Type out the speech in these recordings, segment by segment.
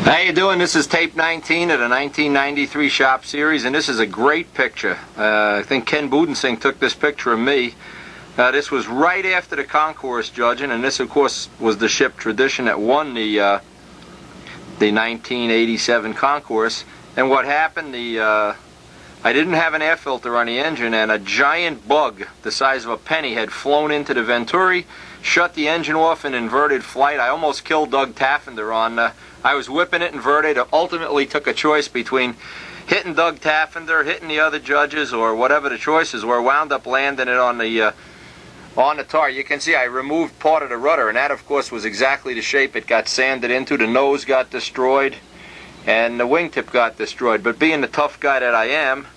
How you doing? This is tape 19 of the 1993 Shop Series, and this is a great picture. I think Ken Budensing took this picture of me. This was right after the concourse judging, and this, of course, was the ship Tradition that won the 1987 concourse. And what happened, I didn't have an air filter on the engine, and a giant bug the size of a penny had flown into the Venturi, shut the engine off in inverted flight. I almost killed Doug Taffender on... I was whipping it inverted. I ultimately took a choice between hitting Doug Taffender, hitting the other judges, or whatever the choices were. Wound up landing it on the tar. You can see I removed part of the rudder, and that, of course, was exactly the shape it got sanded into. The nose got destroyed, and the wingtip got destroyed. But being the tough guy that I am,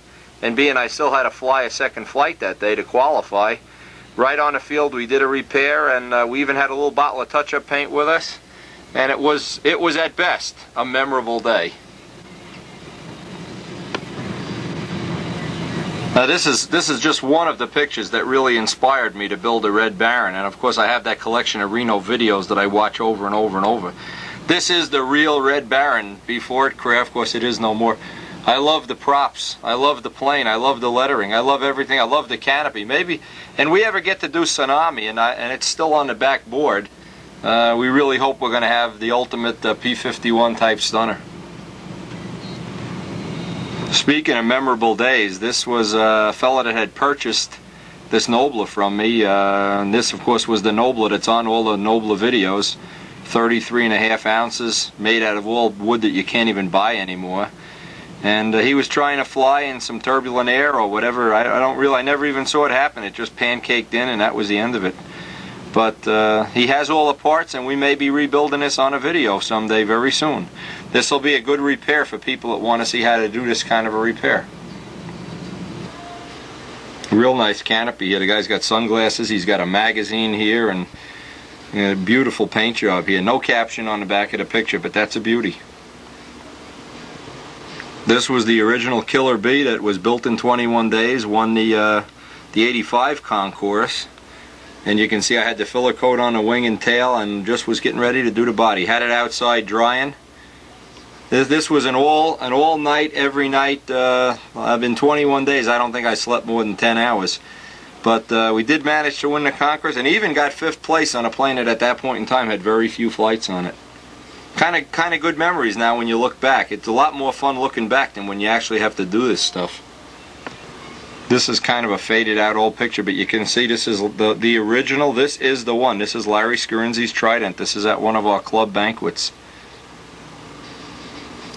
and being I still had to fly a second flight that day to qualify, right on the field we did a repair, and we even had a little bottle of touch-up paint with us. And it was at best a memorable day. Now this is just one of the pictures that really inspired me to build a Red Baron, and of course I have that collection of Reno videos that I watch over and over and over. This is the real Red Baron before it crashed. Of course it is no more. I love the props. I love the plane. I love the lettering. I love everything. I love the canopy. Maybe, and we ever get to do Tsunami, and it's still on the back board. We really hope we're going to have the ultimate P-51 type stunner. Speaking of memorable days, this was a fella that had purchased this Nobler from me. And this, of course, was the Nobler that's on all the Nobler videos. 33.5 ounces, made out of all wood that you can't even buy anymore. And he was trying to fly in some turbulent air or whatever. I never even saw it happen. It just pancaked in, and that was the end of it. But he has all the parts, and we may be rebuilding this on a video someday very soon. This will be a good repair for people that want to see how to do this kind of a repair. Real nice canopy here. The guy's got sunglasses. He's got a magazine here, and a beautiful paint job here. No caption on the back of the picture, but that's a beauty. This was the original Killer Bee that was built in 21 days, won the 85 concourse. And you can see I had the filler coat on the wing and tail, and just was getting ready to do the body. Had it outside drying. This was an all night, every night. I've been 21 days. I don't think I slept more than 10 hours. But we did manage to win the concourse, and even got 5th place on a plane that at that point in time had very few flights on it. Kind of good memories now when you look back. It's a lot more fun looking back than when you actually have to do this stuff. This is kind of a faded out old picture, but you can see this is the original. This is the one. This is Larry Scarinzi's Trident. This is at one of our club banquets.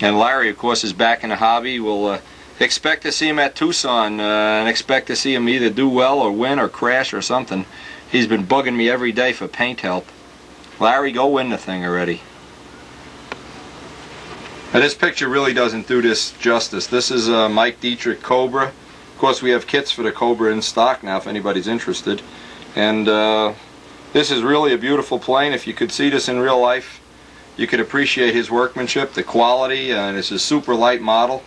And Larry, of course, is back in the hobby. We'll expect to see him at Tucson, and expect to see him either do well or win or crash or something. He's been bugging me every day for paint help. Larry, go win the thing already. Now, this picture really doesn't do this justice. This is a Mike Dietrich Cobra. Of course, we have kits for the Cobra in stock now if anybody's interested. And this is really a beautiful plane. If you could see this in real life, you could appreciate his workmanship, the quality, and it's a super light model.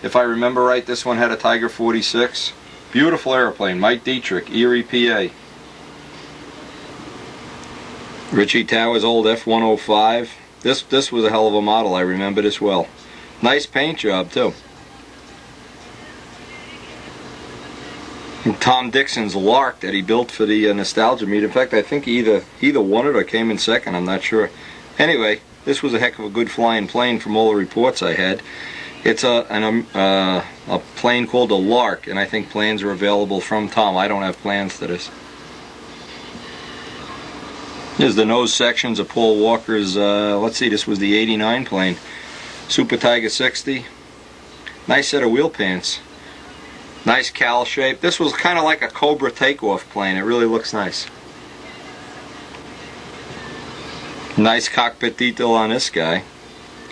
If I remember right, this one had a Tiger 46. Beautiful airplane, Mike Dietrich, Erie, PA. Richie Tower's old F-105. This was a hell of a model, I remember this well. Nice paint job, too. Tom Dixon's Lark that he built for the nostalgia meet. In fact, I think he either won it or came in second. I'm not sure. Anyway, this was a heck of a good flying plane from all the reports I had. It's a plane called a Lark, and I think plans are available from Tom. I don't have plans to this. Here's the nose sections of Paul Walker's, let's see, this was the 89 plane. Super Tiger 60. Nice set of wheel pants. Nice cowl shape. This was kind of like a Cobra takeoff plane. It really looks nice. Nice cockpit detail on this guy.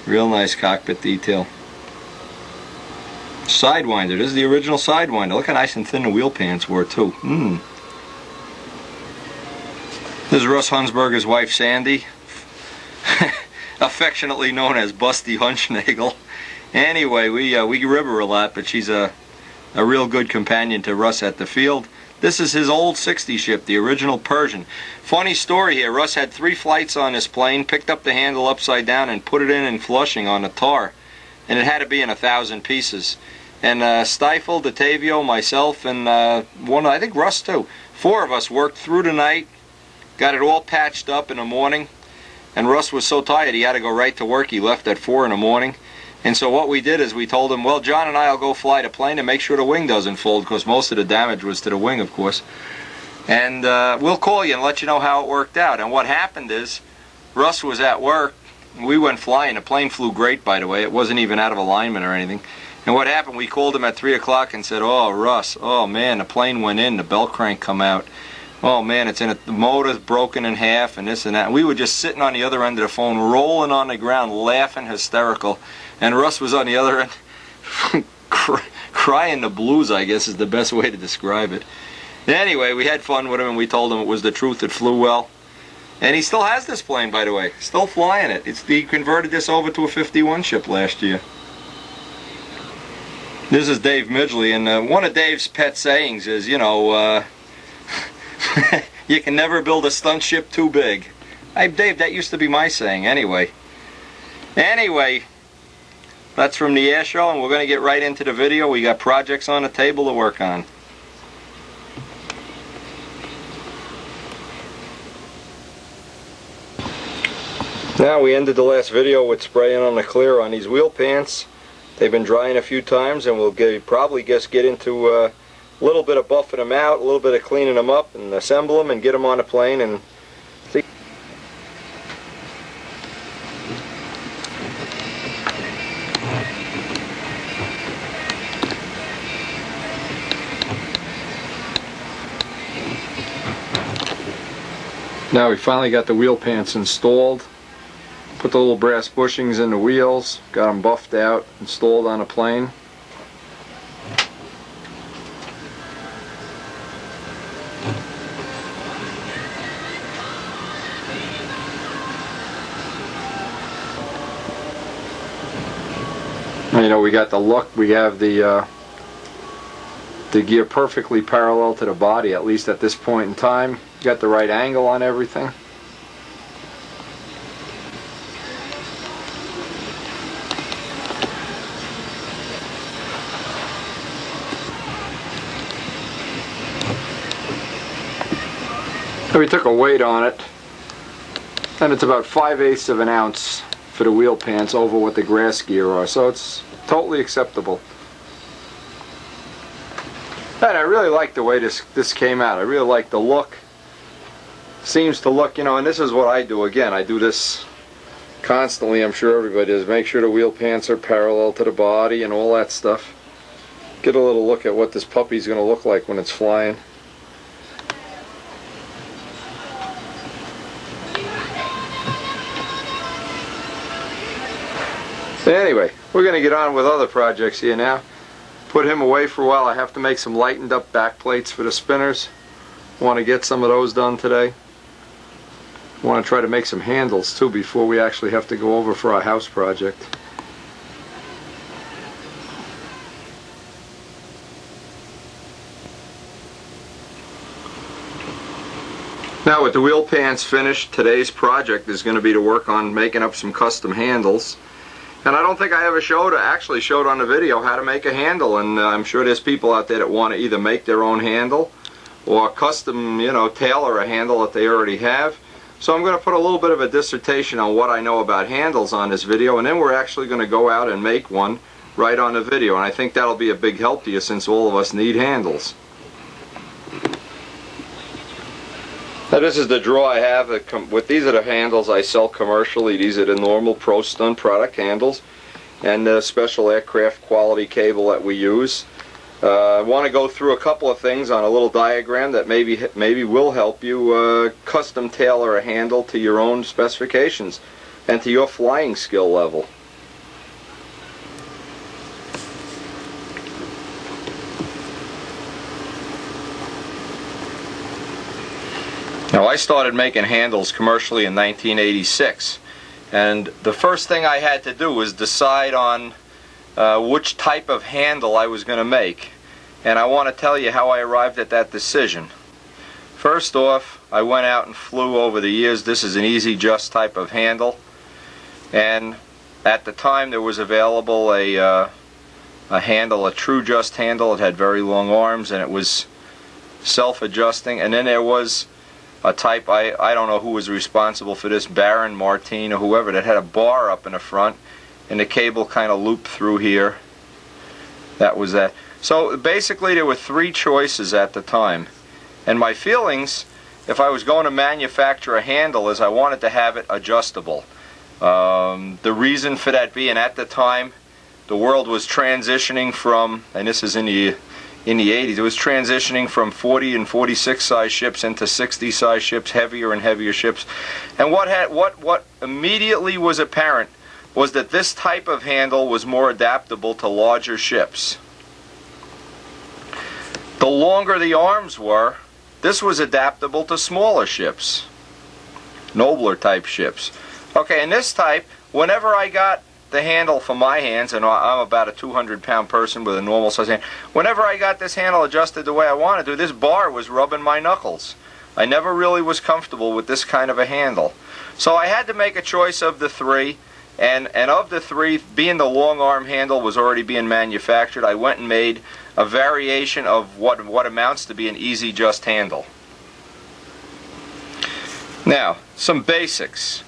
Real nice cockpit detail. Sidewinder. This is the original Sidewinder. Look how nice and thin the wheel pants were, too. This is Russ Hunsberger's wife, Sandy. Affectionately known as Busty Hunchnagel. Anyway, we rib her a lot, but she's a real good companion to Russ at the field. This is his old 60 ship, the original Persian. Funny story here, Russ had 3 flights on this plane, picked up the handle upside down and put it in Flushing on a tar. And it had to be in 1,000 pieces. And Stifle, Datavio, myself, and I think Russ too. 4 of us worked through the night, got it all patched up in the morning. And Russ was so tired he had to go right to work. He left at 4 in the morning. And so what we did is we told him, well, John and I will go fly the plane and make sure the wing doesn't fold, because most of the damage was to the wing, of course. And we'll call you and let you know how it worked out. And what happened is, Russ was at work. We went flying. The plane flew great, by the way. It wasn't even out of alignment or anything. And what happened, we called him at 3 o'clock and said, oh, Russ, oh, man, the plane went in. The bell crank come out. Oh, man, it's in the motor's broken in half and this and that. And we were just sitting on the other end of the phone, rolling on the ground, laughing hysterical. And Russ was on the other end, crying the blues, I guess is the best way to describe it. Anyway, we had fun with him, and we told him it was the truth. It flew well. And he still has this plane, by the way. Still flying it. He converted this over to a 51 ship last year. This is Dave Midgley, and one of Dave's pet sayings is, you know, you can never build a stunt ship too big. Hey, Dave, that used to be my saying, anyway. Anyway, that's from the air show, and we're going to get right into the video. We got projects on the table to work on. Now, we ended the last video with spraying on the clear on these wheel pants. They've been drying a few times, and we'll probably just get into a little bit of buffing them out, a little bit of cleaning them up, and assemble them and get them on the plane and see. Now we finally got the wheel pants installed. Put the little brass bushings in the wheels, got them buffed out, installed on a plane. You know, we got the look, we have the gear perfectly parallel to the body, at least at this point in time. Got the right angle on everything. So we took a weight on it, and it's about 5/8 of an ounce for the wheel pants over what the grass gear are, so it's totally acceptable. And I really like the way this came out. I really like the look. Seems to look, you know, and this is what I do. Again, I do this constantly. I'm sure everybody does. Make sure the wheel pants are parallel to the body and all that stuff. Get a little look at what this puppy's going to look like when it's flying. Anyway, we're going to get on with other projects here now. Put him away for a while. I have to make some lightened up back plates for the spinners. Want to get some of those done today. Want to try to make some handles too before we actually have to go over for our house project. Now with the wheel pants finished, today's project is going to be to work on making up some custom handles. And I don't think I ever actually showed on the video how to make a handle, and I'm sure there's people out there that want to either make their own handle or custom, you know, tailor a handle that they already have. So I'm going to put a little bit of a dissertation on what I know about handles on this video, and then we're actually going to go out and make one right on the video, and I think that'll be a big help to you since all of us need handles. Now this is the drawer I have. These are the handles I sell commercially. These are the normal Pro Stun product handles, and the special aircraft quality cable that we use. I want to go through a couple of things on a little diagram that maybe will help you custom tailor a handle to your own specifications and to your flying skill level. Now I started making handles commercially in 1986, and the first thing I had to do was decide on which type of handle I was going to make. and I want to tell you how I arrived at that decision. First off, I went out and flew over the years. This is an easy just type of handle, and at the time there was available a handle, a true just handle. It had very long arms and it was self-adjusting. And then there was a type, I don't know who was responsible for this, Baron, Martin, or whoever, that had a bar up in the front and the cable kind of looped through here. That was that. So basically there were three choices at the time, and my feelings, if I was going to manufacture a handle, is I wanted to have it adjustable. The reason for that being, at the time the world was transitioning from, and this is in the 80s, it was transitioning from 40 and 46 size ships into 60 size ships, heavier and heavier ships. And what immediately was apparent was that this type of handle was more adaptable to larger ships. The longer the arms were, this was adaptable to smaller ships, nobler type ships. Okay, and this type, whenever I got the handle for my hands, and I'm about a 200-pound person with a normal size hand, whenever I got this handle adjusted the way I wanted to, this bar was rubbing my knuckles. I never really was comfortable with this kind of a handle. So I had to make a choice of the three, and of the three, being the long arm handle was already being manufactured, I went and made a variation of what amounts to be an easy just handle. Now, some basics.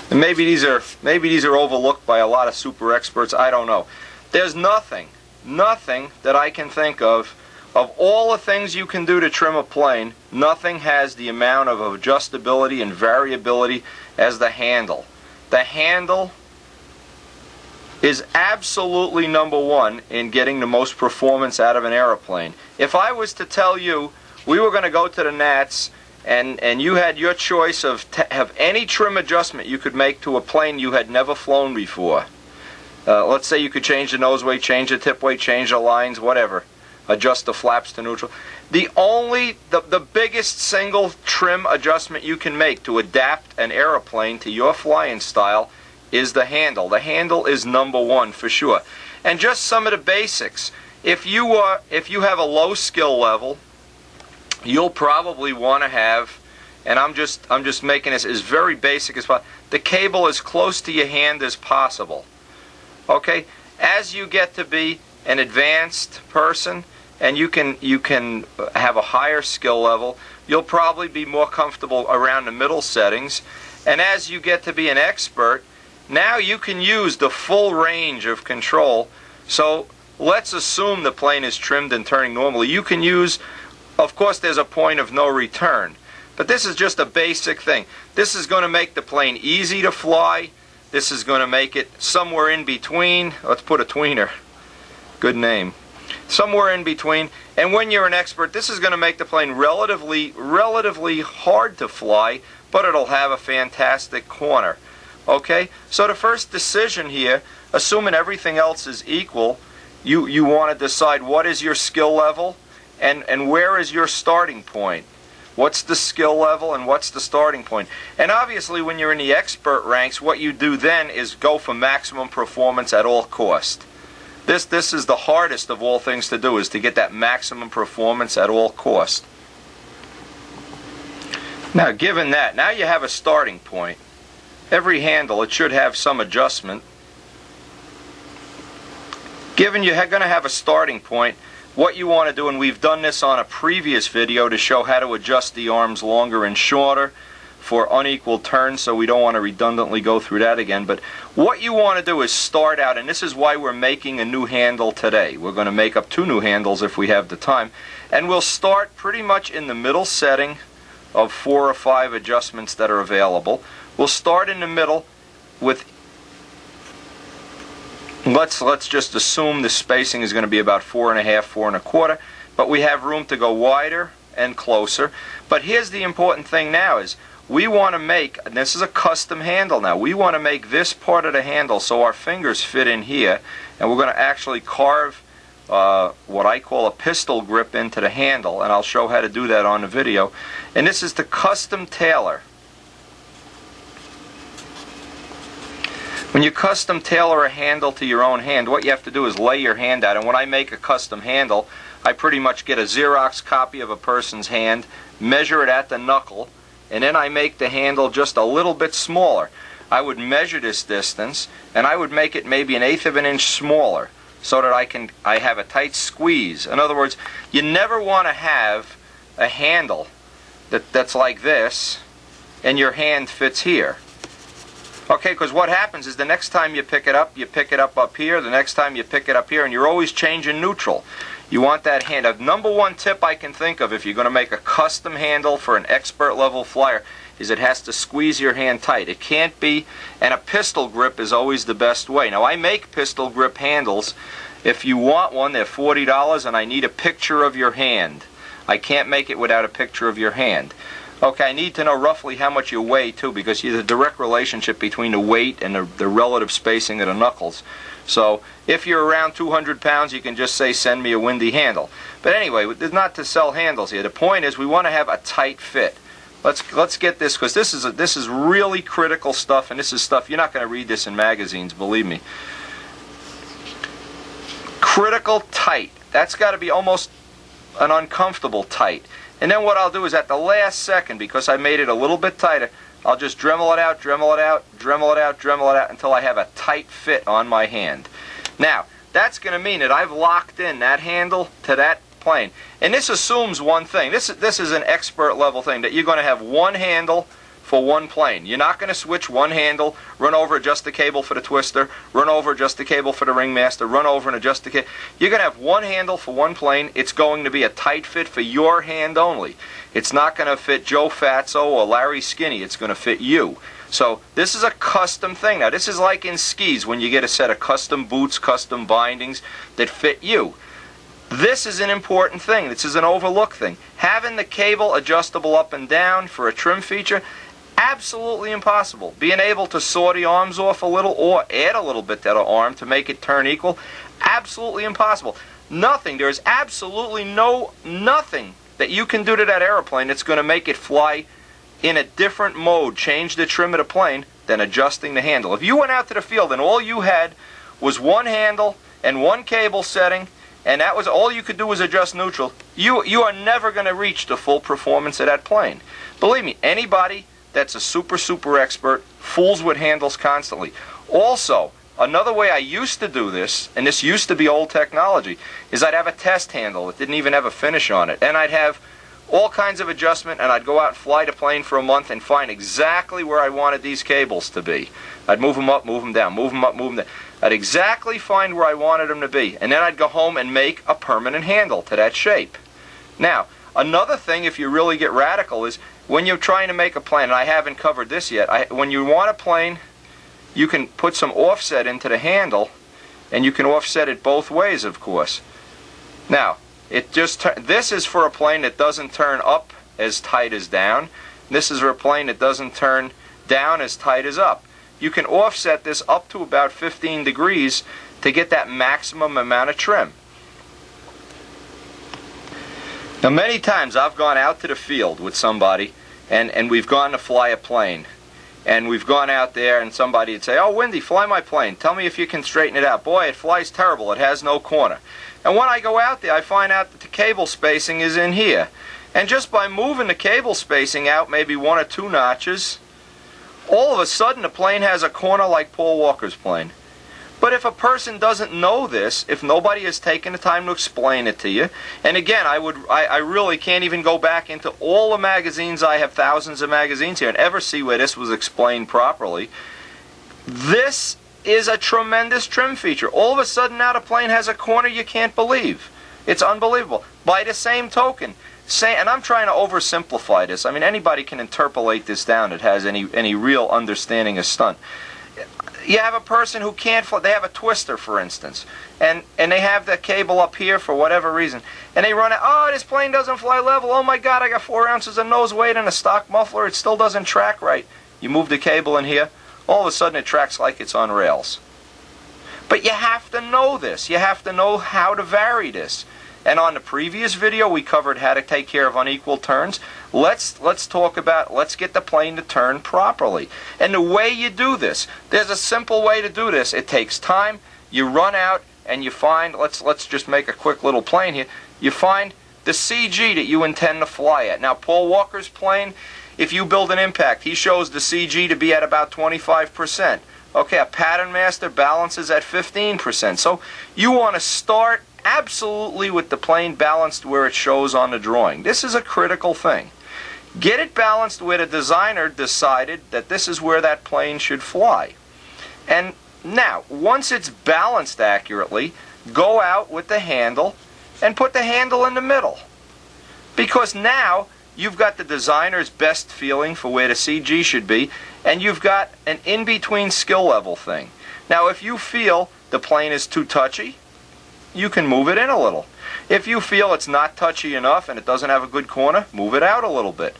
And maybe these are overlooked by a lot of super experts, I don't know. There's nothing that I can think of all the things you can do to trim a plane, nothing has the amount of adjustability and variability as the handle. The handle is absolutely number one in getting the most performance out of an aeroplane. If I was to tell you we were going to go to the Nats and you had your choice of any trim adjustment you could make to a plane you had never flown before. Let's say you could change the nose weight, change the tip weight, change the lines, whatever. Adjust the flaps to neutral. The biggest single trim adjustment you can make to adapt an aeroplane to your flying style is the handle. The handle is number one for sure. And just some of the basics. If you have a low skill level, you'll probably want to have, and I'm just making this as very basic as possible, the cable as close to your hand as possible. Okay? As you get to be an advanced person and you can have a higher skill level, you'll probably be more comfortable around the middle settings. And as you get to be an expert, now you can use the full range of control. So let's assume the plane is trimmed and turning normally. You can use, of course there's a point of no return, but this is just a basic thing. This is going to make the plane easy to fly. This is going to make it somewhere in between. Let's put a tweener. Good name. Somewhere in between. And when you're an expert, this is going to make the plane relatively hard to fly, but it'll have a fantastic corner. Okay? So the first decision here, assuming everything else is equal, you want to decide what is your skill level and where is your starting point. What's the skill level and what's the starting point? And obviously when you're in the expert ranks, what you do then is go for maximum performance at all cost. This is the hardest of all things to do, is to get that maximum performance at all cost. Now given that, now you have a starting point. Every handle, it should have some adjustment. Given you're going to have a starting point, what you want to do, and we've done this on a previous video to show how to adjust the arms longer and shorter for unequal turns, so we don't want to redundantly go through that again. But what you want to do is start out, and this is why we're making a new handle today. We're going to make up 2 new handles if we have the time. And we'll start pretty much in the middle setting of 4 or 5 adjustments that are available. We'll start in the middle with, let's just assume the spacing is going to be about 4.5, 4 1/4, but we have room to go wider and closer. But here's the important thing now is we want to make, and this is a custom handle now, we want to make this part of the handle so our fingers fit in here, and we're going to actually carve what I call a pistol grip into the handle, and I'll show how to do that on the video. And this is to custom tailor When you custom tailor a handle to your own hand, what you have to do is lay your hand out. And when I make a custom handle, I pretty much get a Xerox copy of a person's hand, measure it at the knuckle, and then I make the handle just a little bit smaller. I would measure this distance, and I would make it maybe 1/8 of an inch smaller, so that I have a tight squeeze. In other words, you never want to have a handle that's like this, and your hand fits here. Okay, because what happens is the next time you pick it up here, the next time you pick it up here, and you're always changing neutral. You want that hand. A number one tip I can think of if you're going to make a custom handle for an expert level flyer is it has to squeeze your hand tight. It can't be, and a pistol grip is always the best way. Now I make pistol grip handles. If you want one, they're $40, and I need a picture of your hand. I can't make it without a picture of your hand. Okay, I need to know roughly how much you weigh too, because there's a direct relationship between the weight and the relative spacing of the knuckles. So if you're around 200 pounds, you can just say, send me a windy handle. But anyway, it's not to sell handles here. The point is we want to have a tight fit. Let's get this, because this is really critical stuff, and this is stuff you're not going to read this in magazines, believe me. Critical tight. That's got to be almost an uncomfortable tight. And then what I'll do is at the last second, because I made it a little bit tighter, I'll just Dremel it out, Dremel it out, Dremel it out, Dremel it out until I have a tight fit on my hand. Now, that's going to mean that I've locked in that handle to that plane. And this assumes one thing. This is an expert level thing, that you're going to have one handle for one plane. You're not going to switch one handle, run over, adjust the cable for the twister, run over, adjust the cable for the ringmaster, run over and adjust the cable. You're going to have one handle for one plane. It's going to be a tight fit for your hand only. It's not going to fit Joe Fatso or Larry Skinny. It's going to fit you. So this is a custom thing. Now this is like in skis when you get a set of custom boots, custom bindings that fit you. This is an important thing. This is an overlooked thing. Having the cable adjustable up and down for a trim feature, absolutely impossible. Being able to saw the arms off a little or add a little bit to the arm to make it turn equal, absolutely impossible. Nothing. There is absolutely nothing that you can do to that airplane that's going to make it fly in a different mode, change the trim of the plane, than adjusting the handle. If you went out to the field and all you had was one handle and one cable setting, and that was all you could do was adjust neutral, you are never going to reach the full performance of that plane. Believe me, anybody that's a super expert fools with handles constantly. Also, another way I used to do this, and this used to be old technology, is I'd have a test handle that didn't even have a finish on it, and I'd have all kinds of adjustment, and I'd go out and fly the plane for a month and find exactly where I wanted these cables to be. I'd move them up, move them down, move them up, move them down. I'd exactly find where I wanted them to be, and then I'd go home and make a permanent handle to that shape. Now, another thing, if you really get radical, is when you're trying to make a plane, and I haven't covered this yet, when you want a plane, you can put some offset into the handle, and you can offset it both ways, of course. Now, this is for a plane that doesn't turn up as tight as down. This is for a plane that doesn't turn down as tight as up. You can offset this up to about 15 degrees to get that maximum amount of trim. Now, many times I've gone out to the field with somebody, and we've gone to fly a plane. And we've gone out there, and somebody would say, "Oh, Windy, fly my plane. Tell me if you can straighten it out." Boy, it flies terrible. It has no corner. And when I go out there, I find out that the cable spacing is in here. And just by moving the cable spacing out maybe 1 or 2 notches, all of a sudden the plane has a corner like Paul Walker's plane. But if a person doesn't know this, if nobody has taken the time to explain it to you, and again, I really can't even go back into all the magazines. I have thousands of magazines here and ever see where this was explained properly. This is a tremendous trim feature. All of a sudden now the plane has a corner you can't believe. It's unbelievable. By the same token, and I'm trying to oversimplify this. I mean, anybody can interpolate this down that has any real understanding of stunt. You have a person who can't fly. They have a twister, for instance, and they have the cable up here for whatever reason, and they run it. "Oh, this plane doesn't fly level. Oh my God, I got 4 ounces of nose weight and a stock muffler. It still doesn't track right." You move the cable in here, all of a sudden it tracks like it's on rails. But you have to know this. You have to know how to vary this. And on the previous video, we covered how to take care of unequal turns. Let's talk about, let's get the plane to turn properly. And the way you do this, there's a simple way to do this. It takes time. You run out and you find, let's just make a quick little plane here. You find the CG that you intend to fly at. Now, Paul Walker's plane, if you build an impact, he shows the CG to be at about 25%. Okay, a Pattern Master balances at 15%. So you want to start absolutely with the plane balanced where it shows on the drawing. This is a critical thing. Get it balanced where the designer decided that this is where that plane should fly. And now, once it's balanced accurately, go out with the handle and put the handle in the middle. Because now you've got the designer's best feeling for where the CG should be, and you've got an in-between skill level thing. Now, if you feel the plane is too touchy, you can move it in a little. If you feel it's not touchy enough and it doesn't have a good corner, move it out a little bit.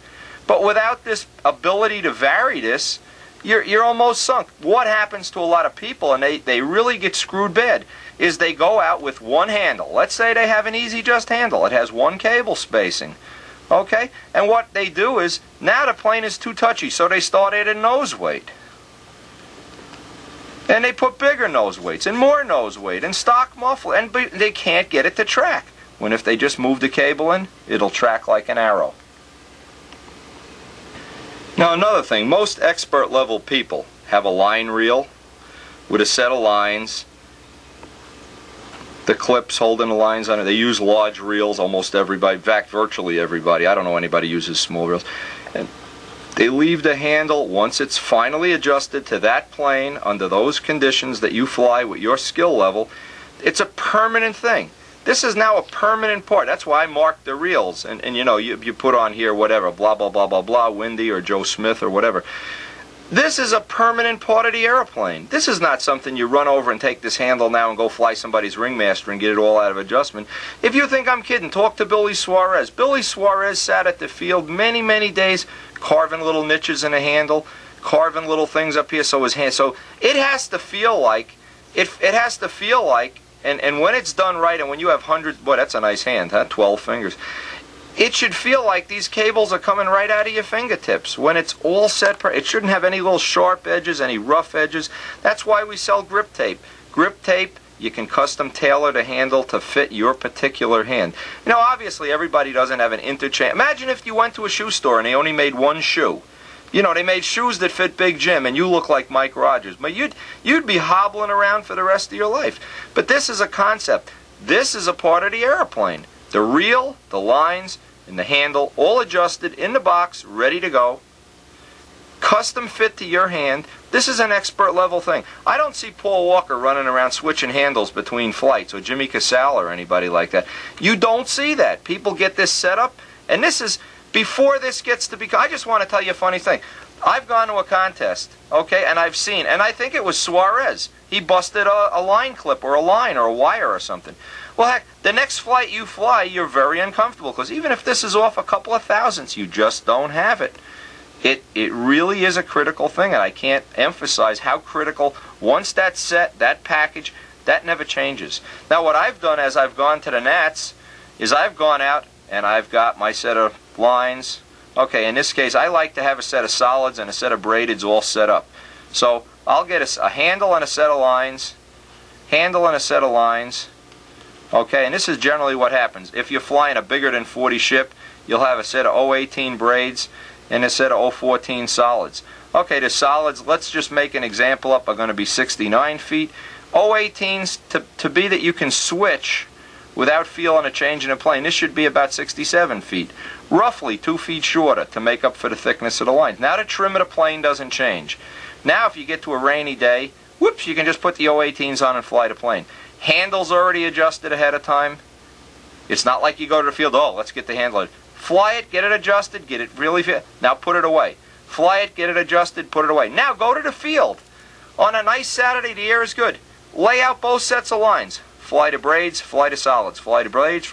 But without this ability to vary this, you're almost sunk. What happens to a lot of people, and they really get screwed bad, is they go out with one handle. Let's say they have an Easy Just handle. It has one cable spacing. Okay? And what they do is, now the plane is too touchy, so they start at a nose weight. And they put bigger nose weights and more nose weight and stock muffler, and they can't get it to track. When if they just move the cable in, it'll track like an arrow. Now, another thing, most expert level people have a line reel with a set of lines, the clips holding the lines on it. They use large reels, almost everybody, in fact virtually everybody. I don't know anybody uses small reels. And they leave the handle, once it's finally adjusted to that plane under those conditions that you fly with your skill level, it's a permanent thing. This is now a permanent part. That's why I marked the reels. And you know, you put on here whatever, blah, blah, blah, blah, blah, Windy or Joe Smith or whatever. This is a permanent part of the airplane. This is not something you run over and take this handle now and go fly somebody's ringmaster and get it all out of adjustment. If you think I'm kidding, talk to Billy Suarez. Billy Suarez sat at the field many, many days carving little niches in the handle, carving little things up here so his hand. So it has to feel like, and when it's done right, and when you have hundreds, boy, that's a nice hand, huh? 12 fingers. It should feel like these cables are coming right out of your fingertips. When it's all set, it shouldn't have any little sharp edges, any rough edges. That's why we sell grip tape. Grip tape, you can custom tailor the handle to fit your particular hand. You know, obviously everybody doesn't have an interchange. Imagine if you went to a shoe store and they only made one shoe. You know, they made shoes that fit Big Jim, and you look like Mike Rogers. But you'd be hobbling around for the rest of your life. But this is a concept. This is a part of the airplane. The reel, the lines, and the handle, all adjusted in the box, ready to go. Custom fit to your hand. This is an expert level thing. I don't see Paul Walker running around switching handles between flights, or Jimmy Casale or anybody like that. You don't see that. People get this set up, and this is, before this gets to be, I just want to tell you a funny thing. I've gone to a contest, okay, and I've seen, and I think it was Suarez. He busted a line clip or a line or a wire or something. Well, heck, the next flight you fly, you're very uncomfortable, because even if this is off a couple of thousandths, you just don't have it. It really is a critical thing, and I can't emphasize how critical, once that's set, that package, that never changes. Now, what I've done as I've gone to the Nats is I've gone out and I've got my set of lines. Okay, in this case, I like to have a set of solids and a set of braideds all set up. So I'll get a handle and a set of lines, handle and a set of lines. Okay, and this is generally what happens. If you're flying a bigger than 40 ship, you'll have a set of 018 braids and a set of 014 solids. Okay, the solids, let's just make an example up, are going to be 69 feet. 018s, to be that you can switch without feeling a change in the plane, this should be about 67 feet. Roughly 2 feet shorter to make up for the thickness of the lines. Now the trim of the plane doesn't change. Now if you get to a rainy day, whoops, you can just put the 018s on and fly the plane. Handle's already adjusted ahead of time. It's not like you go to the field, oh, let's get the handle. Fly it, get it adjusted, get it really fit. Now put it away. Fly it, get it adjusted, put it away. Now go to the field. On a nice Saturday, the air is good. Lay out both sets of lines. Fly to braids, fly to solids, fly to braids,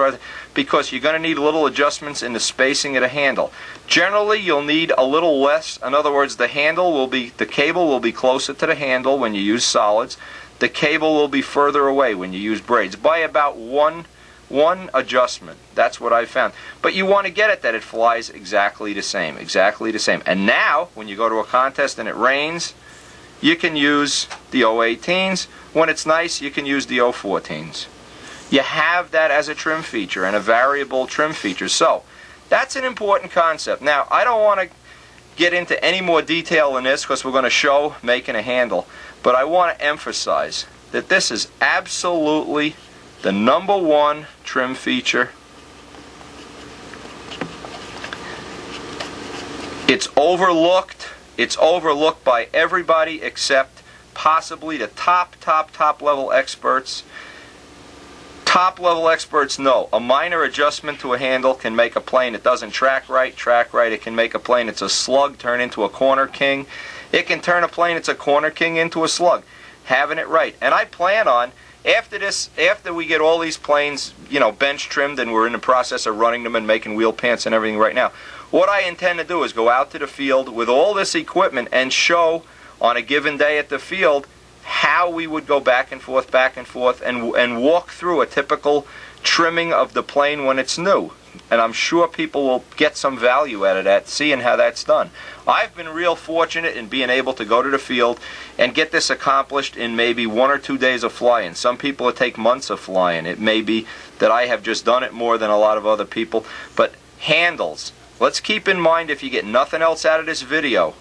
because you're going to need little adjustments in the spacing of the handle. Generally, you'll need a little less. In other words, the cable will be closer to the handle when you use solids. The cable will be further away when you use braids by about 1 one adjustment. That's what I found. But you want to get it that it flies exactly the same, exactly the same. And now, when you go to a contest and it rains, you can use the 018s. When it's nice, you can use the 014s. You have that as a trim feature and a variable trim feature. So, that's an important concept. Now, I don't want to get into any more detail in this because we're going to show making a handle. But I want to emphasize that this is absolutely the #1 trim feature. It's overlooked. It's overlooked by everybody except possibly the top level experts. Top level experts know a minor adjustment to a handle can make a plane that doesn't track right. It can make a plane that's a slug turn into a corner king. It can turn a plane that's a corner king into a slug. Having it right. And I plan on, after we get all these planes, bench trimmed, and we're in the process of running them and making wheel pants and everything right now, what I intend to do is go out to the field with all this equipment and show on a given day at the field how we would go back and forth and walk through a typical trimming of the plane when it's new. And I'm sure people will get some value out of that, seeing how that's done. I've been real fortunate in being able to go to the field and get this accomplished in maybe 1 or 2 days of flying. Some people it take months of flying. It may be that I have just done it more than a lot of other people. But handles, let's keep in mind, if you get nothing else out of this video,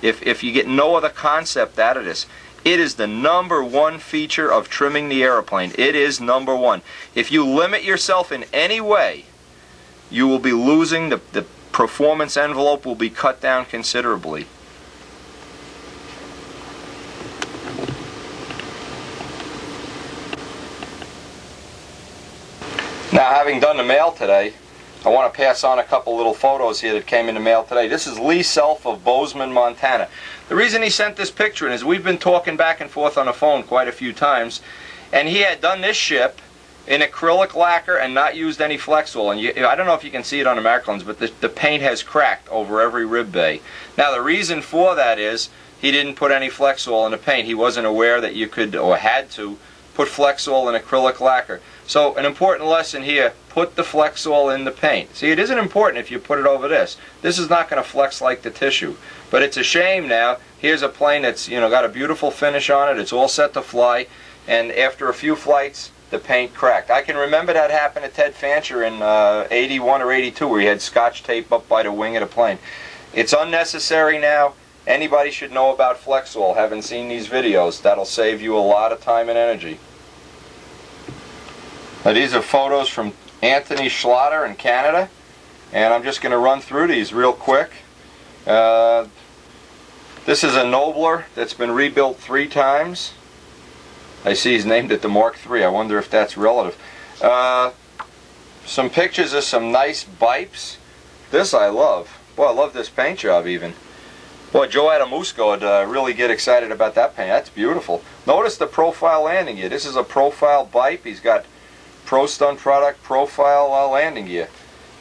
if you get no other concept out of this, it is the #1 feature of trimming the airplane. It is #1. If you limit yourself in any way, you will be losing, the performance envelope will be cut down considerably. Now, having done the mail today, I want to pass on a couple little photos here that came in the mail today. This is Lee Self of Bozeman, Montana. The reason he sent this picture in is we've been talking back and forth on the phone quite a few times, and he had done this ship in acrylic lacquer and not used any Flexwell. And I don't know if you can see it on the Macklins, but the paint has cracked over every rib bay. Now, the reason for that is he didn't put any Flexwell in the paint. He wasn't aware that you could, or had to, put Flexwell in acrylic lacquer. So an important lesson here, put the Flexwell in the paint. See, it isn't important if you put it over this. This is not going to flex like the tissue. But it's a shame now. Here's a plane that's got a beautiful finish on it. It's all set to fly. And after a few flights, the paint cracked. I can remember that happened to Ted Fancher in 81 or 82 where he had scotch tape up by the wing of the plane. It's unnecessary now. Anybody should know about Flexwell. Haven't seen these videos. That'll save you a lot of time and energy. Now, these are photos from Anthony Schlatter in Canada, and I'm just going to run through these real quick. This is a Nobler that's been rebuilt 3 times. I see he's named it the Mark III. I wonder if that's relative. Some pictures of some nice bipes. This I love. Boy, I love this paint job even. Boy, Joe Adamusco would really get excited about that paint. That's beautiful. Notice the profile landing gear. This is a profile bipe. He's got Pro Stunt product profile landing gear.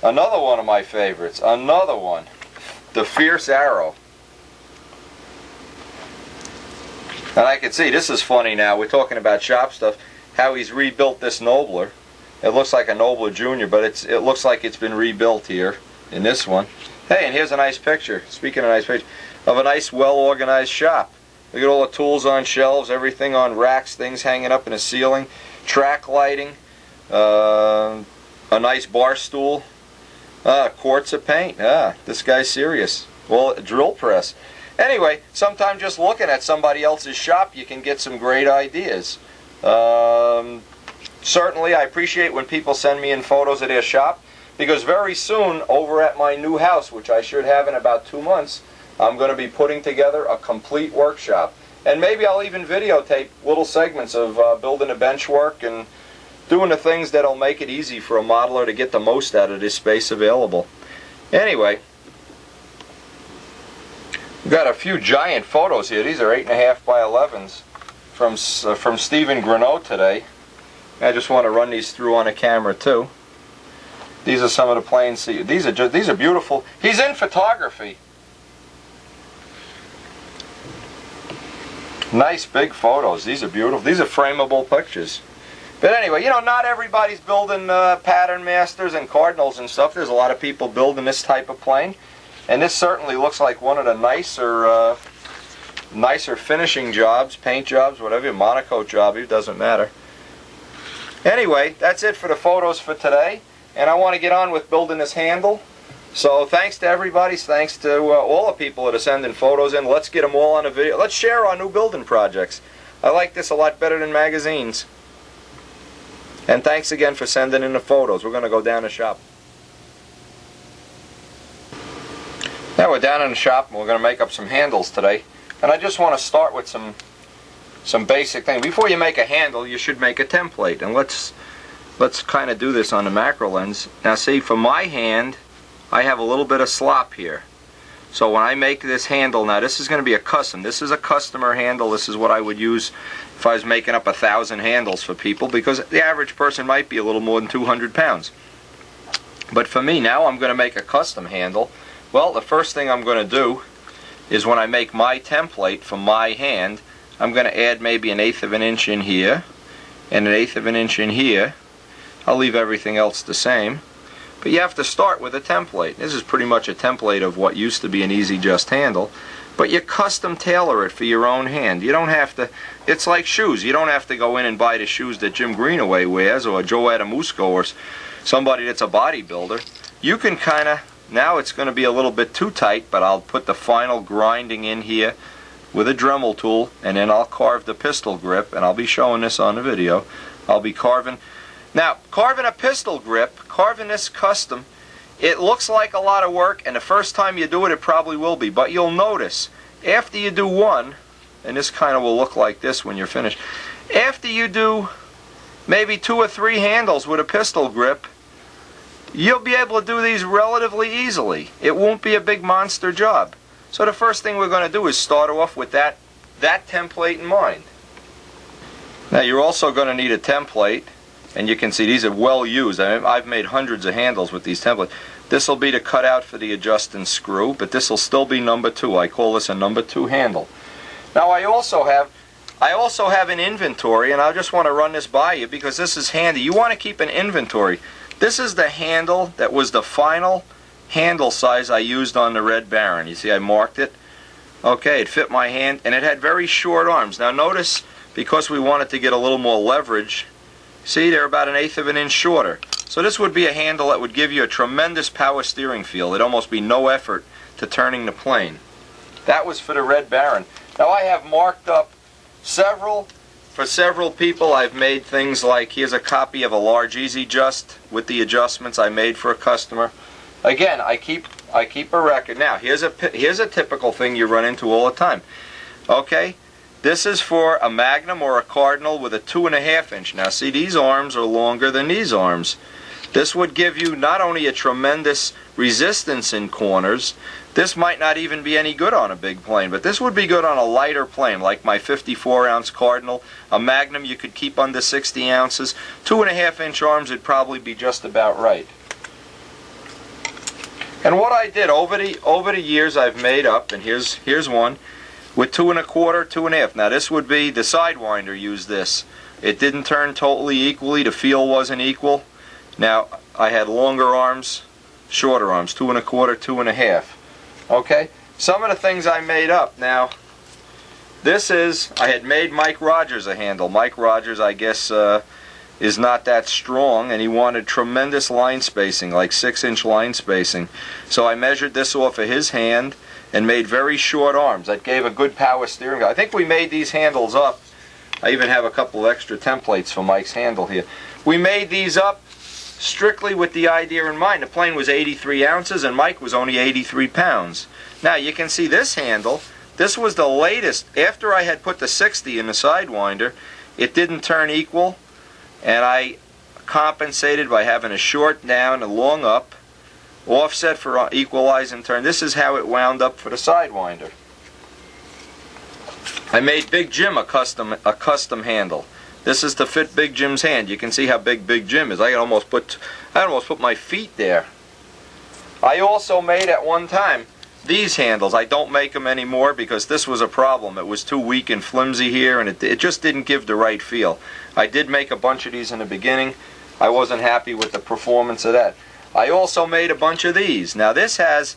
Another one of my favorites. Another one. The Fierce Arrow. And I can see, this is funny now. We're talking about shop stuff. How he's rebuilt this Nobler. It looks like a Nobler Junior, but it looks like it's been rebuilt here in this one. Hey, and here's a nice picture. Speaking of nice picture, of a nice, well-organized shop. Look at all the tools on shelves, everything on racks, things hanging up in the ceiling, track lighting, a nice bar stool, quarts of paint. This guy's serious. Well, a drill press. Anyway, sometimes just looking at somebody else's shop, you can get some great ideas. Certainly, I appreciate when people send me in photos of their shop, because very soon, over at my new house, which I should have in about 2 months, I'm going to be putting together a complete workshop. And maybe I'll even videotape little segments of building a bench work and doing the things that'll make it easy for a modeler to get the most out of this space available. Anyway, we've got a few giant photos here. These are 8.5 by 11s from Stephen Greneau today. I just want to run these through on a camera too. These are some of the planes. These are beautiful. He's in photography. Nice big photos. These are beautiful. These are frameable pictures. But anyway, you know, not everybody's building Pattern Masters and Cardinals and stuff. There's a lot of people building this type of plane. And this certainly looks like one of the nicer finishing jobs, paint jobs, whatever, monocoat job, it doesn't matter. Anyway, that's it for the photos for today. And I want to get on with building this handle. So thanks to everybody. Thanks to all the people that are sending photos in. Let's get them all on a video. Let's share our new building projects. I like this a lot better than magazines. And thanks again for sending in the photos. We're going to go down the shop. Now we're down in the shop and we're going to make up some handles today. And I just want to start with some basic things. Before you make a handle, you should make a template. And let's kind of do this on the macro lens. Now see, for my hand, I have a little bit of slop here. So when I make this handle, now this is going to be a custom. This is a customer handle. This is what I would use if I was making up 1,000 handles for people, because the average person might be a little more than 200 pounds. But for me, now I'm going to make a custom handle. Well, the first thing I'm going to do is when I make my template for my hand, I'm going to add maybe 1/8 of an inch in here and 1/8 of an inch in here. I'll leave everything else the same. But you have to start with a template. This is pretty much a template of what used to be an Easy Just handle. But you custom tailor it for your own hand. You don't have to, it's like shoes. You don't have to go in and buy the shoes that Jim Greenaway wears or Joe Adamusco or somebody that's a bodybuilder. You can kind of, now it's going to be a little bit too tight, but I'll put the final grinding in here with a Dremel tool, and then I'll carve the pistol grip, and I'll be showing this on the video. I'll be carving. Now, carving a pistol grip, carving this custom, it looks like a lot of work, and the first time you do it, it probably will be. But you'll notice, after you do one, and this kind of will look like this when you're finished, after you do maybe 2 or 3 handles with a pistol grip, you'll be able to do these relatively easily. It won't be a big monster job. So the first thing we're going to do is start off with that template in mind. Now you're also going to need a template, and you can see these are well used. I've made hundreds of handles with these templates. This will be the cutout for the adjusting screw, but this will still be number 2. I call this a number 2 handle. Now I also have an inventory, and I just want to run this by you because this is handy. You want to keep an inventory. This is the handle that was the final handle size I used on the Red Baron. You see I marked it. Okay, it fit my hand, and it had very short arms. Now notice, because we wanted to get a little more leverage, see, they're about 1/8 of an inch shorter. So this would be a handle that would give you a tremendous power steering feel. It'd almost be no effort to turning the plane. That was for the Red Baron. Now I have marked up for several people. I've made things like, here's a copy of a large Easy Just with the adjustments I made for a customer. Again, I keep a record. Now here's a typical thing you run into all the time. Okay, this is for a Magnum or a Cardinal with a 2.5 inch. Now see, these arms are longer than these arms. This would give you not only a tremendous resistance in corners, this might not even be any good on a big plane, but this would be good on a lighter plane like my 54-ounce Cardinal. A Magnum you could keep under 60 ounces. 2.5 inch arms would probably be just about right. And what I did over the years, I've made up, and here's one with 2 1/4, 2 1/2. Now this would be the Sidewinder used this. It didn't turn totally equally. The feel wasn't equal. Now I had longer arms, shorter arms, 2 1/4, 2 1/2. Okay, some of the things I made up. Now this is, I had made Mike Rogers a handle. Mike Rogers, I guess, is not that strong, and he wanted tremendous line spacing, like 6-inch line spacing. So I measured this off of his hand and made very short arms. That gave a good power steering. I think we made these handles up. I even have a couple of extra templates for Mike's handle here. We made these up strictly with the idea in mind. The plane was 83 ounces and Mike was only 83 pounds. Now you can see this handle. This was the latest. After I had put the 60 in the Sidewinder, it didn't turn equal, and I compensated by having a short down, a long up, offset for equalize and turn. This is how it wound up for the Sidewinder. I made Big Jim a custom handle. This is to fit Big Jim's hand. You can see how big Big Jim is. I almost put my feet there. I also made at one time these handles. I don't make them anymore because this was a problem. It was too weak and flimsy here, and it just didn't give the right feel. I did make a bunch of these in the beginning. I wasn't happy with the performance of that. I also made a bunch of these. Now this has